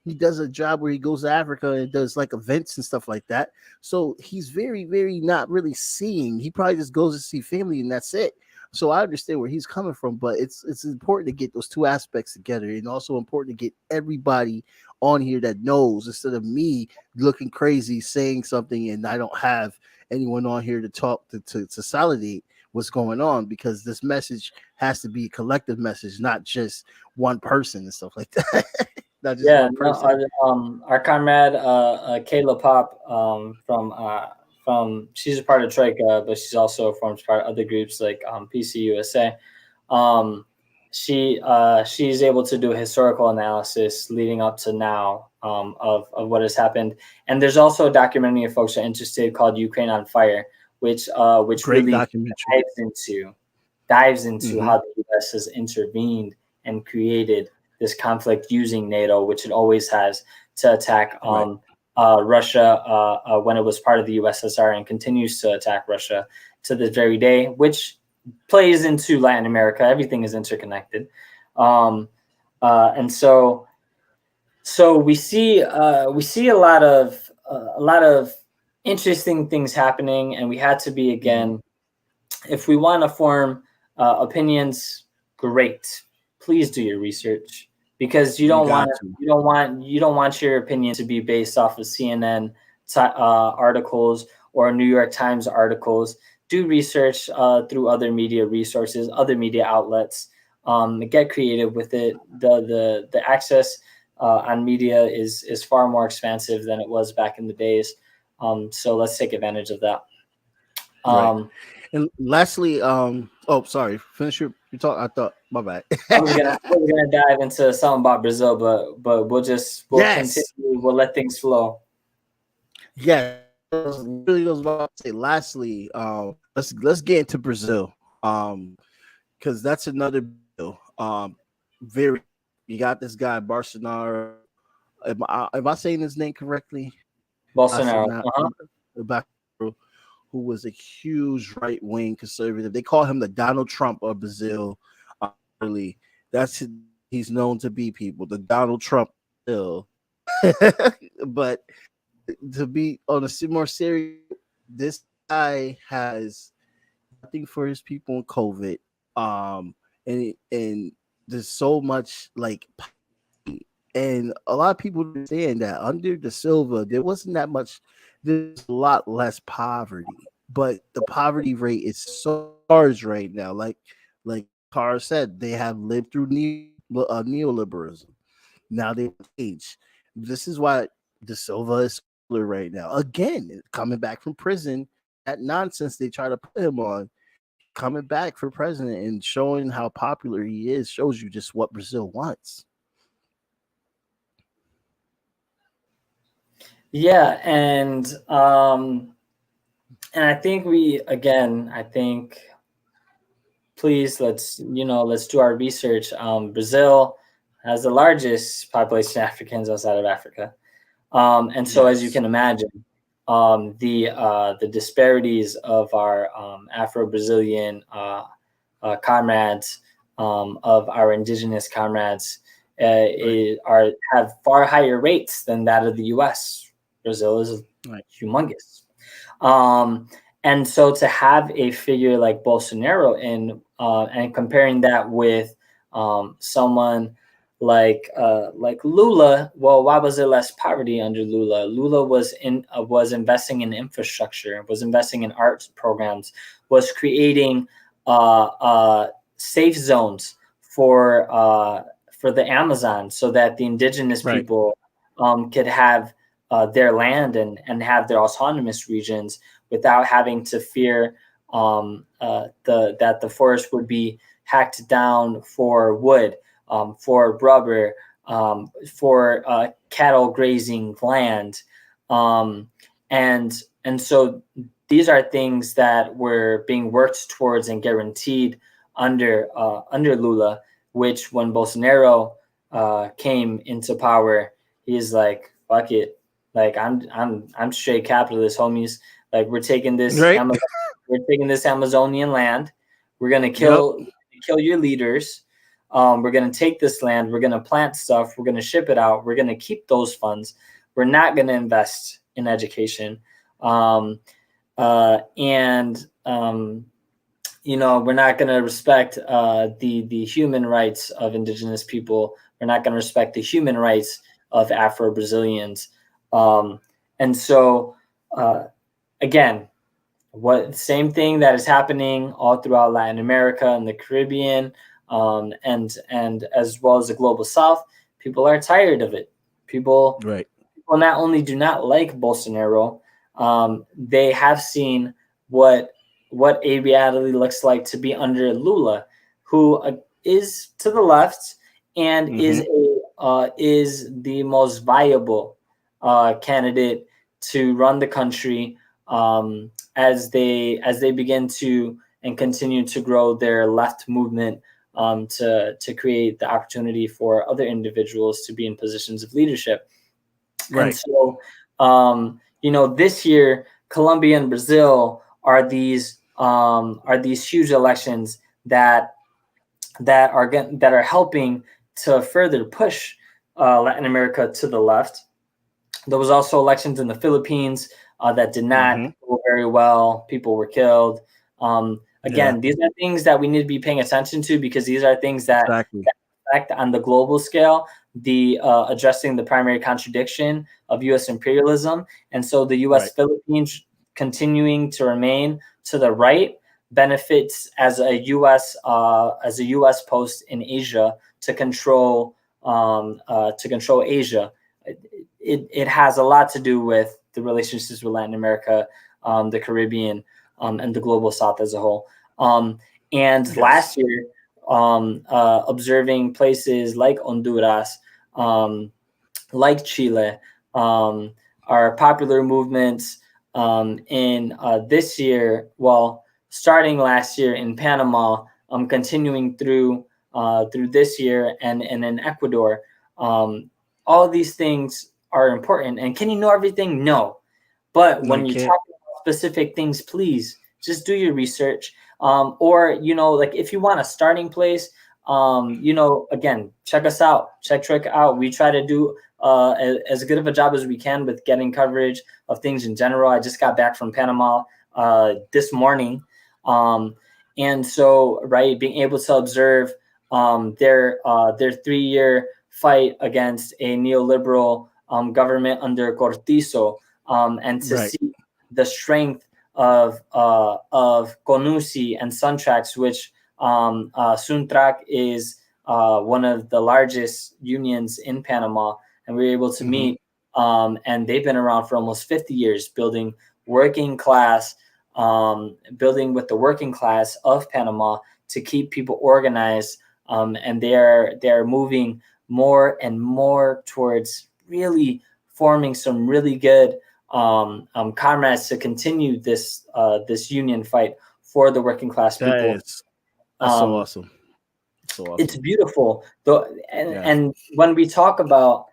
he does a job where he goes to Africa and does like events and stuff like that. So he's very, very not really seeing. He probably just goes to see family and that's it. So I understand where he's coming from, but it's important to get those two aspects together, and also important to get everybody on here that knows, instead of me looking crazy saying something and I don't have anyone on here to talk to consolidate what's going on, because this message has to be a collective message, not just one person and stuff like that. Not just Yeah, one no, person. our comrade Kayla Pop from she's a part of Troika, but she's also forms part of other groups like PCUSA. Um, she's able to do a historical analysis leading up to now, of what has happened. And there's also a documentary if folks are interested called Ukraine on Fire, which Great really documentary. dives into Hmm. how the U.S. has intervened and created this conflict using NATO, which it always has, to attack Right. Russia when it was part of the USSR, and continues to attack Russia to this very day, which plays into Latin America. Everything is interconnected. And so we see a lot of interesting things happening, and we had to be, again, if we want to form opinions, great. Please do your research, because You got to. you don't want your opinion to be based off of CNN articles or New York Times articles. Do research through other media resources, other media outlets. Get creative with it. The access on media is far more expansive than it was back in the days. So let's take advantage of that. Right. Um, And lastly, oh, sorry, finish your talk. I thought, my bad. I was gonna dive into something about Brazil, but we'll continue. Yes, We'll let things flow. yeah. Really goes about to say. Lastly, let's get into Brazil, because that's another bill. Very, you got this guy Bolsonaro. Am I saying his name correctly? Bolsonaro. Bolsonaro, who was a huge right wing conservative. They call him the Donald Trump of Brazil. Really, that's he's known to be, people. The Donald Trump still. But to be on a more serious, this guy has nothing for his people in COVID. And there's so much like, and a lot of people understand that under the Silva, there wasn't that much. There's a lot less poverty, but the poverty rate is so large right now. Like Carr said, they have lived through neoliberalism. Now they age. This is why the Silva is right now. Again, coming back from prison, that nonsense they try to put him on, coming back for president and showing how popular he is, shows you just what Brazil wants. Yeah, and I think please, let's do our research. Brazil has the largest population of Africans outside of Africa, and so, as you Yes. can imagine, the disparities of our Afro-Brazilian comrades, of our indigenous comrades, have far higher rates than that of the U.S. Brazil is humongous. And so to have a figure like Bolsonaro and comparing that with someone like Lula, well, why was there less poverty under Lula? Lula was investing in infrastructure, was investing in arts programs, was creating safe zones for the Amazon, so that the indigenous people could have their land and have their autonomous regions without having to fear that the forest would be hacked down for wood, for rubber, for cattle grazing land, and so these are things that were being worked towards and guaranteed under Lula, which when Bolsonaro came into power, he's like, fuck it. Like I'm straight capitalist, homies. Like we're taking this Amazonian land. We're gonna kill your leaders. We're gonna take this land. We're gonna plant stuff. We're gonna ship it out. We're gonna keep those funds. We're not gonna invest in education, and we're not gonna respect the human rights of indigenous people. We're not gonna respect the human rights of Afro-Brazilians. And so, again, same thing that is happening all throughout Latin America and the Caribbean, and as well as the global South. People are tired of it. People not only do not like Bolsonaro, they have seen what a reality looks like to be under Lula, who is to the left and is the most viable candidate to run the country as they begin to and continue to grow their left movement, to create the opportunity for other individuals to be in positions of leadership. Right. And so, this year, Colombia and Brazil are these huge elections that are helping to further push Latin America to the left. There was also elections in the Philippines that did not go very well. People were killed. Again, these are things that we need to be paying attention to, because these are things that affect on the global scale the addressing the primary contradiction of U.S. imperialism. And so the U.S. Philippines continuing to remain to the right benefits as a U.S. post in Asia to control Asia. It has a lot to do with the relationships with Latin America, the Caribbean, and the global South as a whole. Last year, observing places like Honduras, like Chile, are popular movements. In this year, starting last year in Panama, continuing through this year, and in Ecuador. All these things are important. And can you know everything? No. But when you talk about specific things, please just do your research. Or, like if you want a starting place, again, check us out. Check Troika out. We try to do as good of a job as we can with getting coverage of things in general. I just got back from Panama this morning. And so, being able to observe their 3-year fight against a neoliberal government under Cortizo, and to see the strength of CONUSI and Suntrax, which Suntrax is one of the largest unions in Panama, and we were able to meet. And they've been around for almost 50 years, building with the working class of Panama to keep people organized. And they're moving more and more towards really forming some really good comrades to continue this union fight for the working class people. That's so awesome. So awesome. It's beautiful. And when we talk about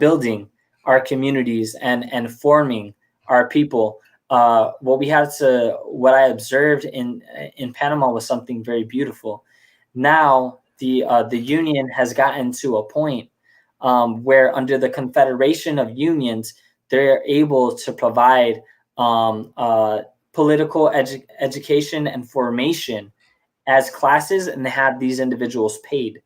building our communities and forming our people, what I observed in Panama was something very beautiful. Now the union has gotten to a point where, under the Confederation of Unions, they're able to provide political education and formation as classes, and have these individuals paid.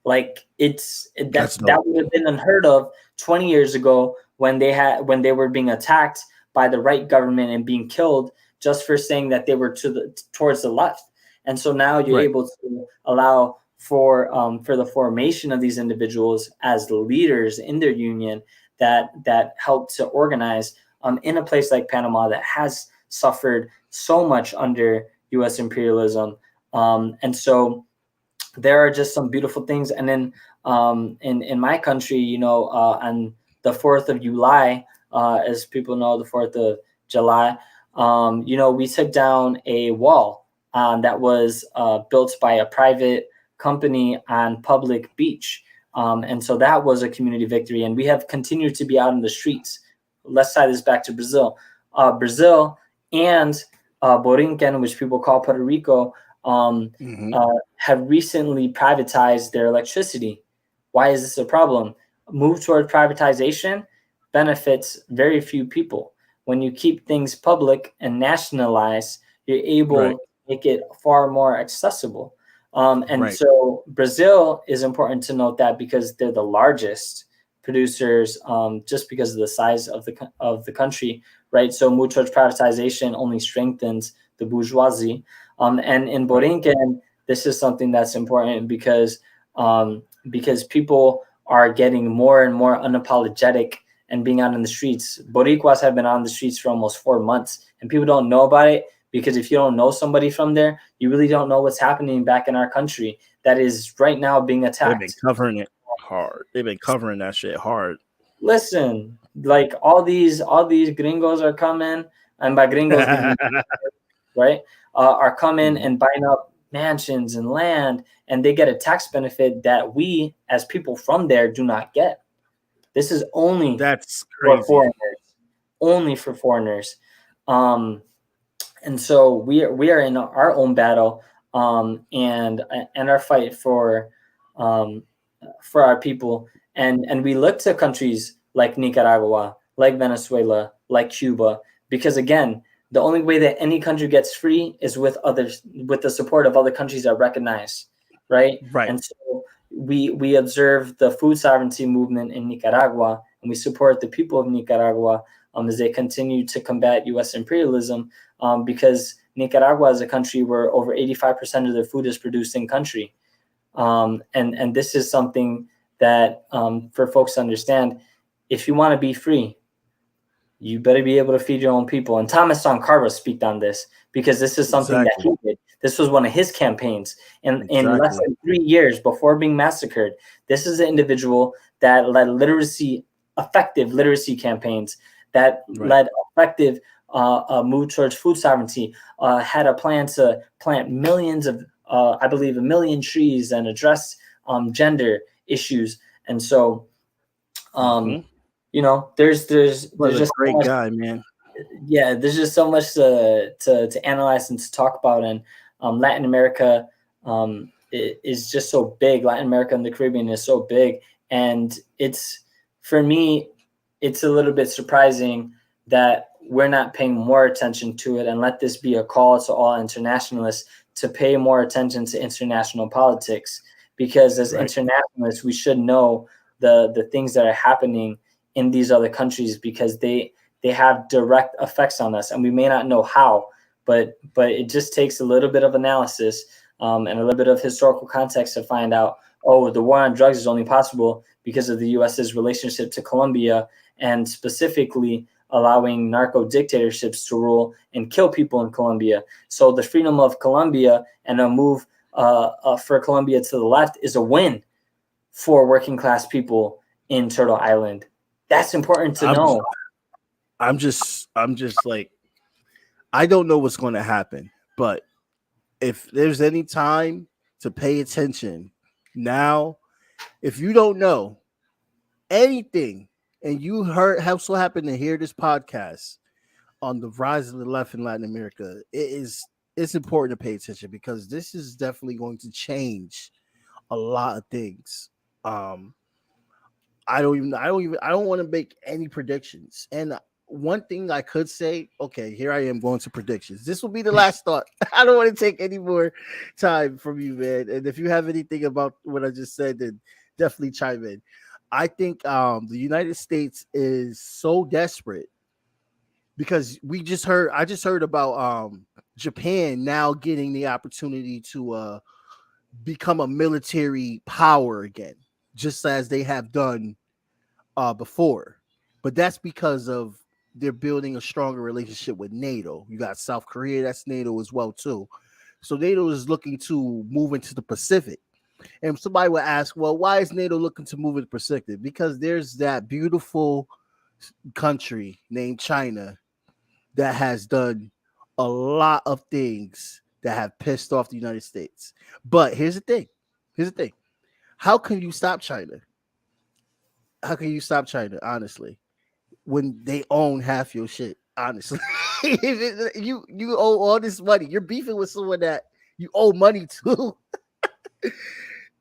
Like that would have been unheard of 20 years ago when they were being attacked by the right government and being killed just for saying that they were towards the left. And so now you're able to allow for the formation of these individuals as leaders in their union that help to organize in a place like Panama that has suffered so much under U.S. imperialism. And so there are just some beautiful things. And then in my country, on the 4th of July, as people know, the 4th of July, we took down a wall that was built by a private company on public beach. And so that was a community victory. And we have continued to be out in the streets. Let's tie this back to Brazil. Brazil and Borinquen, which people call Puerto Rico, have recently privatized their electricity. Why is this a problem? Move toward privatization benefits very few people. When you keep things public and nationalized, you're able to make it far more accessible. So Brazil is important to note that because they're the largest producers, just because of the size of the country, right? So move towards privatization only strengthens the bourgeoisie. And in Borinquen, this is something that's important because people are getting more and more unapologetic and being out in the streets. Boricuas have been on the streets for almost 4 months, and people don't know about it because if you don't know somebody from there, you really don't know what's happening back in our country that is right now being attacked. They've been covering it hard. They've been covering that shit hard. Listen, like all these gringos are coming. and by gringos, we mean, right, are coming and buying up mansions and land, and they get a tax benefit that we, as people from there, do not get. This is only That's for crazy. foreigners, only for foreigners. And so we are in our own battle, and our fight for our people, and we look to countries like Nicaragua, like Venezuela, like Cuba, because again, the only way that any country gets free is with others, with the support of other countries that recognize, right? Right. And so we observe the food sovereignty movement in Nicaragua, and we support the people of Nicaragua as they continue to combat U.S. imperialism, because Nicaragua is a country where over 85% of their food is produced in country. And this is something that, for folks to understand, if you want to be free, you better be able to feed your own people. And Thomas Sankara speak on this, because this is something that he did. This was one of his campaigns. And in less than 3 years before being massacred, this is an individual that led effective literacy campaigns, that led effective move towards food sovereignty, had a plan to plant millions of, I believe, 1 million trees and address gender issues. And so, you know, there's just a great so much, guy, man. Yeah, there's just so much to analyze and to talk about. And Latin America is just so big. Latin America and the Caribbean is so big, and for me, it's a little bit surprising that we're not paying more attention to it. And let this be a call to all internationalists to pay more attention to international politics, because as internationalists, we should know the things that are happening in these other countries, because they have direct effects on us, and we may not know how, but it just takes a little bit of analysis and a little bit of historical context to find out, oh, the war on drugs is only possible because of the U.S.'s relationship to Colombia, and specifically allowing narco dictatorships to rule and kill people in Colombia. So the freedom of Colombia and a move for Colombia to the left is a win for working class people in Turtle Island. That's important to know. I'm just like, I don't know what's going to happen, but if there's any time to pay attention now, if you don't know anything and you so happen to hear this podcast on the rise of the left in Latin America, it's important to pay attention, because this is definitely going to change a lot of things. I don't want to make any predictions. And one thing I could say, okay, here I am going to predictions. This will be the last thought. I don't want to take any more time from you, man. And if you have anything about what I just said, then definitely chime in. I think the United States is so desperate, because I just heard about Japan now getting the opportunity to become a military power again, just as they have done before. But that's because of they're building a stronger relationship with NATO. You got South Korea, that's NATO as well too. So NATO is looking to move into the Pacific. And somebody would ask, well, why is NATO looking to move into the Pacific? Because there's that beautiful country named China that has done a lot of things that have pissed off the United States. But here's the thing. How can you stop China? How can you stop China, honestly, when they own half your shit? Honestly, you owe all this money. You're beefing with someone that you owe money to.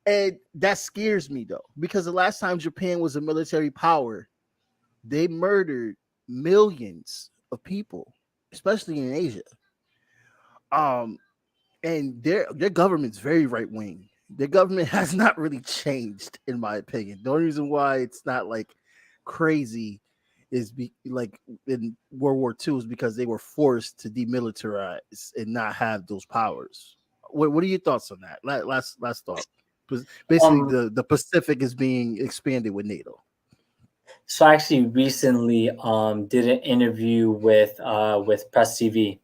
And that scares me, though, because the last time Japan was a military power, they murdered millions of people, especially in Asia. And their government's very right wing. Their government has not really changed, in my opinion. The only reason why it's not like crazy is like in World War II is because they were forced to demilitarize and not have those powers. What are your thoughts on that? Last thought. Basically, the Pacific is being expanded with NATO. So I actually recently did an interview with Press TV,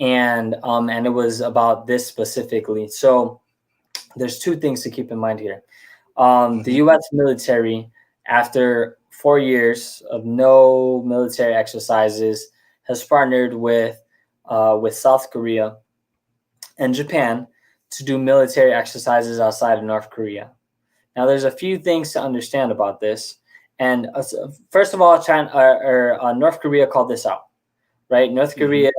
and it was about this specifically. So there's two things to keep in mind here. The U.S. military, after 4 years of no military exercises, has partnered with South Korea and Japan to do military exercises outside of North Korea. Now, there's a few things to understand about this. And first of all, North Korea called this out, right? North Korea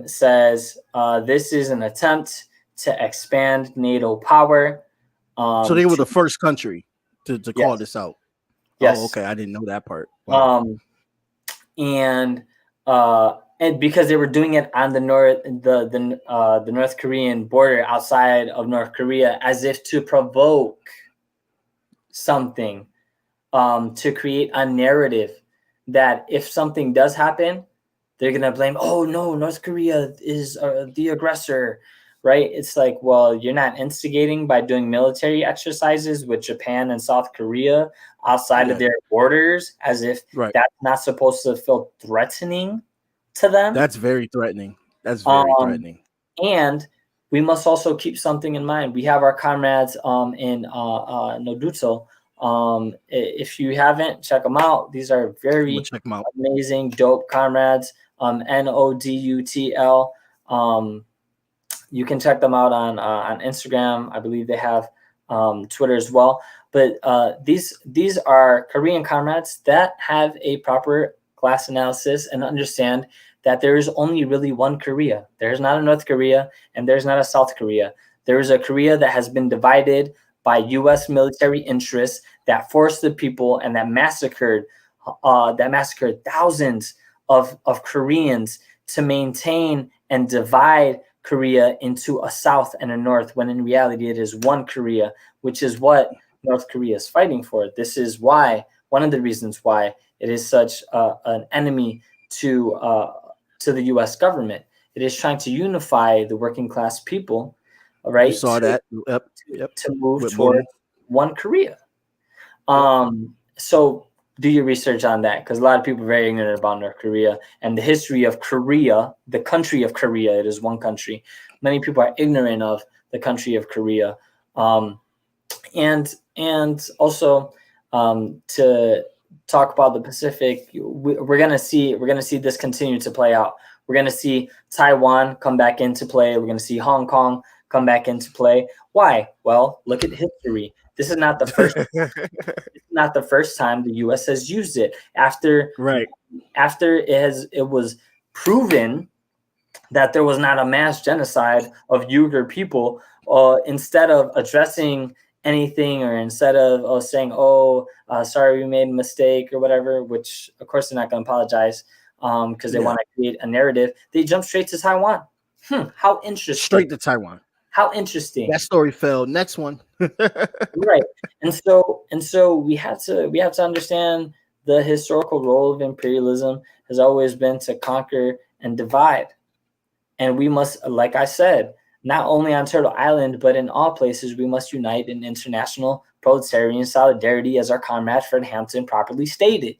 says this is an attempt to expand NATO power. So they were the first country to call this out. Yes. Oh, okay. I didn't know that part. Wow. And because they were doing it on the North Korean border outside of North Korea, as if to provoke something, to create a narrative that if something does happen, they're gonna blame, oh no, North Korea is the aggressor, right? It's like, well, you're not instigating by doing military exercises with Japan and South Korea outside of their borders, as if that's not supposed to feel threatening to them. That's very threatening. That's very threatening. And we must also keep something in mind. We have our comrades in Nodutso. If you haven't, check them out. These are very amazing, dope comrades. Nodutl. You can check them out on Instagram. I believe they have Twitter as well. But these are Korean comrades that have a proper class analysis and understand that there is only really one Korea. There's not a North Korea and there's not a South Korea. There is a Korea that has been divided by U.S. military interests that forced the people and that massacred thousands of Koreans to maintain and divide Korea into a South and a North, when in reality it is one Korea, which is what North Korea is fighting for. This is why, one of the reasons why it is such an enemy to the U.S. government. It is trying to unify the working class people, right? You saw that. Yep. To move toward one Korea. So do your research on that, because a lot of people are very ignorant about North Korea and the history of Korea, the country of Korea. It is one country. Many people are ignorant of the country of Korea. And also to talk about the Pacific, we're gonna see this continue to play out. We're gonna see Taiwan come back into play. We're gonna see Hong Kong come back into play. Why? Well, look at history. This is not the first. It's not the first time the U.S. has used it. After it was proven that there was not a mass genocide of Uyghur people, instead of addressing anything, or instead of saying, sorry, we made a mistake or whatever, which of course they're not going to apologize because they want to create a narrative, they jump straight to Taiwan. How interesting. Straight to Taiwan. How interesting. That story failed. Next one. Right. And so we have to understand the historical role of imperialism has always been to conquer and divide. And we must, like I said, not only on Turtle Island, but in all places, we must unite in international proletarian solidarity, as our comrade Fred Hampton properly stated,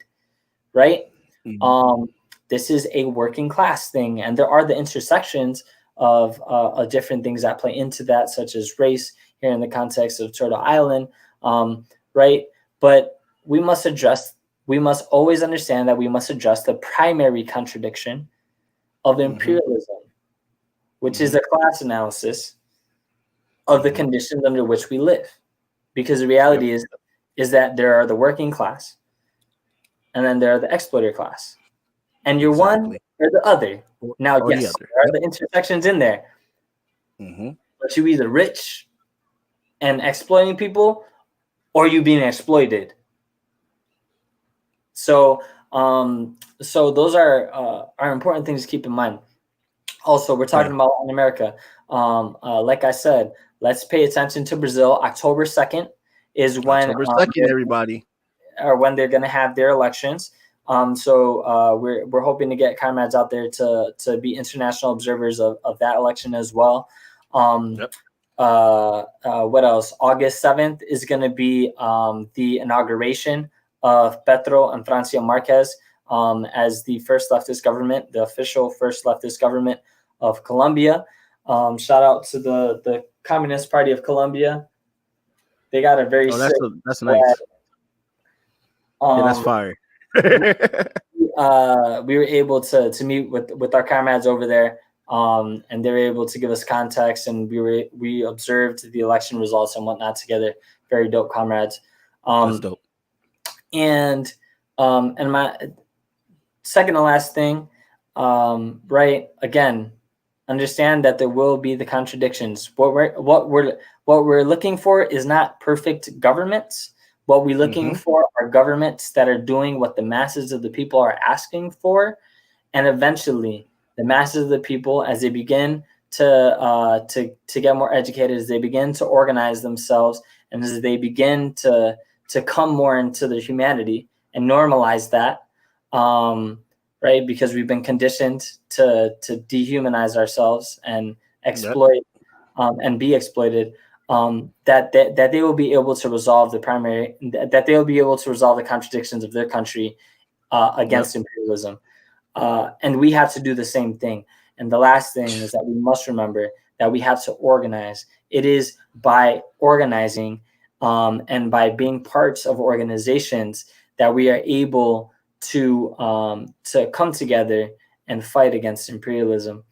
right? Mm-hmm. This is a working class thing, and there are the intersections of different things that play into that, such as race here in the context of Turtle Island, right? But we must always understand that we must address the primary contradiction of imperialism, which is a class analysis of the conditions under which we live. Because the reality is that there are the working class, and then there are the exploiter class. And you're one or the other. Now, yes, there are the intersections in there. But you either rich and exploiting people, or you being exploited. So those are important things to keep in mind. Also, we're talking about Latin America. Like I said, let's pay attention to Brazil. October 2nd is when everybody, or when they're going to have their elections. So we're hoping to get comrades out there to be international observers of that election as well. What else? August 7th is going to be the inauguration of Petro and Francia Marquez as the first leftist government, the official first leftist government of Colombia. Shout out to the Communist Party of Colombia. They got a very that's nice. That's fire. we were able to meet with our comrades over there, and they were able to give us context, and we observed the election results and whatnot together. Very dope comrades. That's dope. And my second to last thing, right? Again, understand that there will be the contradictions. What we're looking for is not perfect governments. What we're looking for are governments that are doing what the masses of the people are asking for, and eventually, the masses of the people, as they begin to get more educated, as they begin to organize themselves, and as they begin to come more into their humanity and normalize that, right? Because we've been conditioned to dehumanize ourselves and exploit and be exploited. That they will be able to resolve that they will be able to resolve the contradictions of their country against imperialism. And we have to do the same thing. And the last thing is that we must remember that we have to organize. It is by organizing and by being parts of organizations that we are able to come together and fight against imperialism.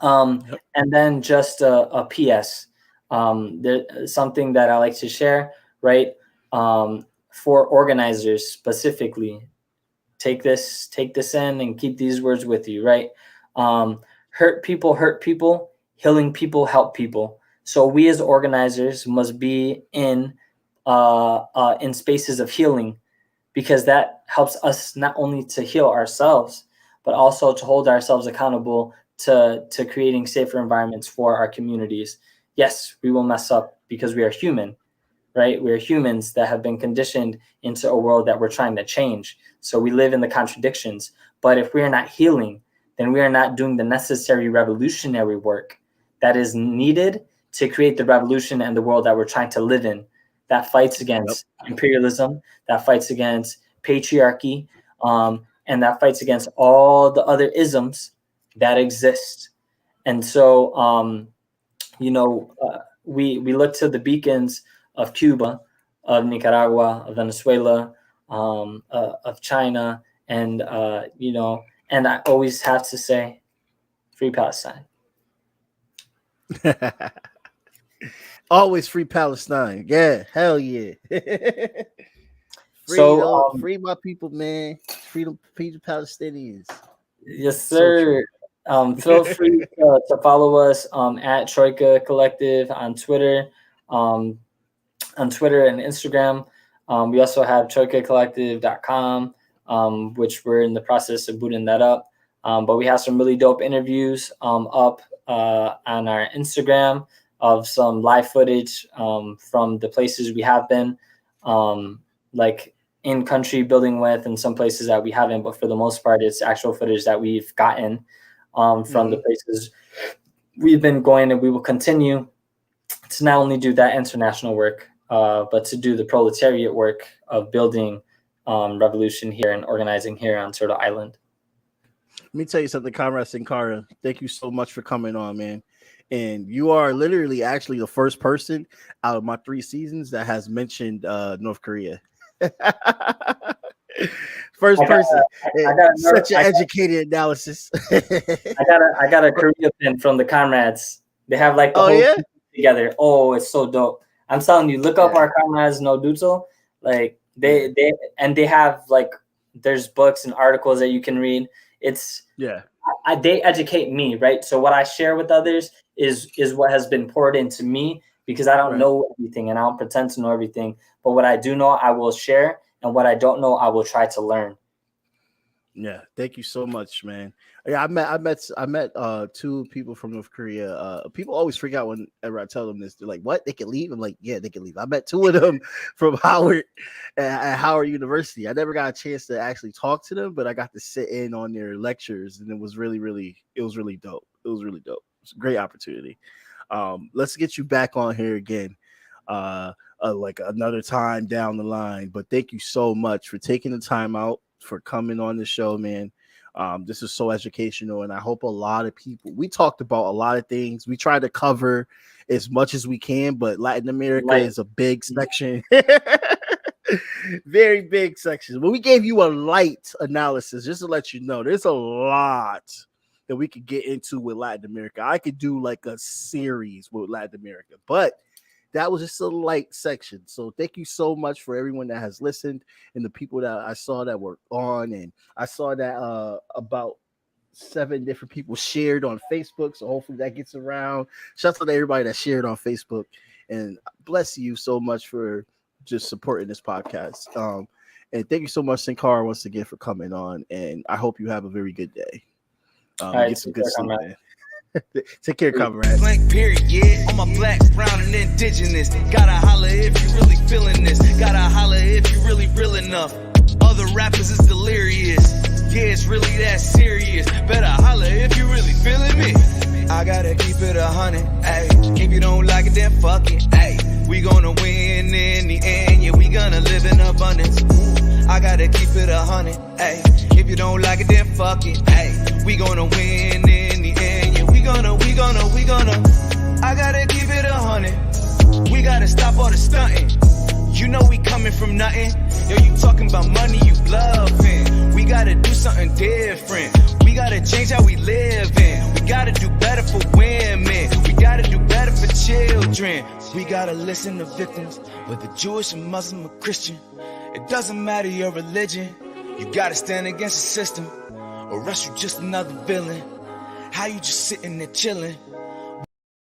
And then just a PS. There's something that I like to share, right? For organizers specifically, take this in and keep these words with you, right? Hurt people, healing people help people. So we as organizers must be in spaces of healing, because that helps us not only to heal ourselves, but also to hold ourselves accountable to creating safer environments for our communities. Yes, we will mess up because we are human, right? We're humans that have been conditioned into a world that we're trying to change. So we live in the contradictions. But if we are not healing, then we are not doing the necessary revolutionary work that is needed to create the revolution and the world that we're trying to live in, that fights against imperialism, that fights against patriarchy, and that fights against all the other isms that exist. And so, we look to the beacons of Cuba, of Nicaragua, of Venezuela, of China, and and I always have to say, free Palestine. Always free Palestine. Yeah, hell yeah. Free my people, man. Freedom, free the Palestinians. Yes, sir. Feel free to follow us at Troika Collective on Twitter, and Instagram. We also have troikacollective.com, which we're in the process of booting that up. But we have some really dope interviews up on our Instagram of some live footage from the places we have been, like in country building with, and some places that we haven't. But for the most part, it's actual footage that we've gotten from the places we've been going, and we will continue to not only do that international work, but to do the proletariat work of building revolution here and organizing here on Turtle Island. Let me tell you something, Comrade Sankara. Thank you so much for coming on, man. And you are literally actually the first person out of my 3 seasons that has mentioned North Korea. First person. Such an educated analysis. I got a Korea pin from the comrades. They have like the whole thing together. Oh, it's so dope. I'm telling you, look up our comrades no Dutzel. Like they have like, there's books and articles that you can read. It's they educate me, right? So what I share with others is what has been poured into me, because I don't know everything and I don't pretend to know everything. But what I do know, I will share, and what I don't know, I will try to learn. Yeah, thank you so much, man. Yeah, I met 2 people from North Korea. People always freak out whenever I tell them this. They're like, "What? They can leave?" I'm like, "Yeah, they can leave." I met 2 of them from Howard at Howard University. I never got a chance to actually talk to them, but I got to sit in on their lectures, and it was really dope. It was really dope. It's a great opportunity. Let's get you back on here again, like another time down the line. But thank you so much for taking the time out, for coming on the show, man. This is so educational, and I hope a lot of people, we talked about a lot of things. We tried to cover as much as we can, but Latin America is a big section. Very big sections. But we gave you a light analysis just to let you know there's a lot that we could get into with Latin America. I could do like a series with Latin America, but that was just a light section. So thank you so much for everyone that has listened and the people that I saw that were on. And I saw that about 7 different people shared on Facebook. So hopefully that gets around. Shout out to everybody that shared on Facebook. And bless you so much for just supporting this podcast. And thank you so much, Sankara, once again for coming on. And I hope you have a very good day. Get some good sleep, man. Take care, comrades. Blank period, yeah. On my black, brown, and indigenous. Gotta holler if you really feeling this. Gotta holler if you really real enough. Other rappers is delirious. Yeah, it's really that serious. Better holler if you really feeling me. I gotta keep it 100, ayy. If you don't like it, then fuck it, ayy. We gonna win in the end, yeah, we gonna live in abundance. I gotta keep it 100, ayy. If you don't like it, then fuck it, ayy. We gonna win in the end, yeah, we gonna. I gotta keep it 100. We gotta stop all the stunting. You know we coming from nothing. Yo, you talking about money, you bluffing. We gotta do something different. We gotta change how we live in. We gotta do better for women. We gotta do better for children. We gotta listen to victims, whether Jewish or Muslim or Christian. It doesn't matter your religion. You gotta stand against the system, or else you just another villain. How you just sitting there chilling?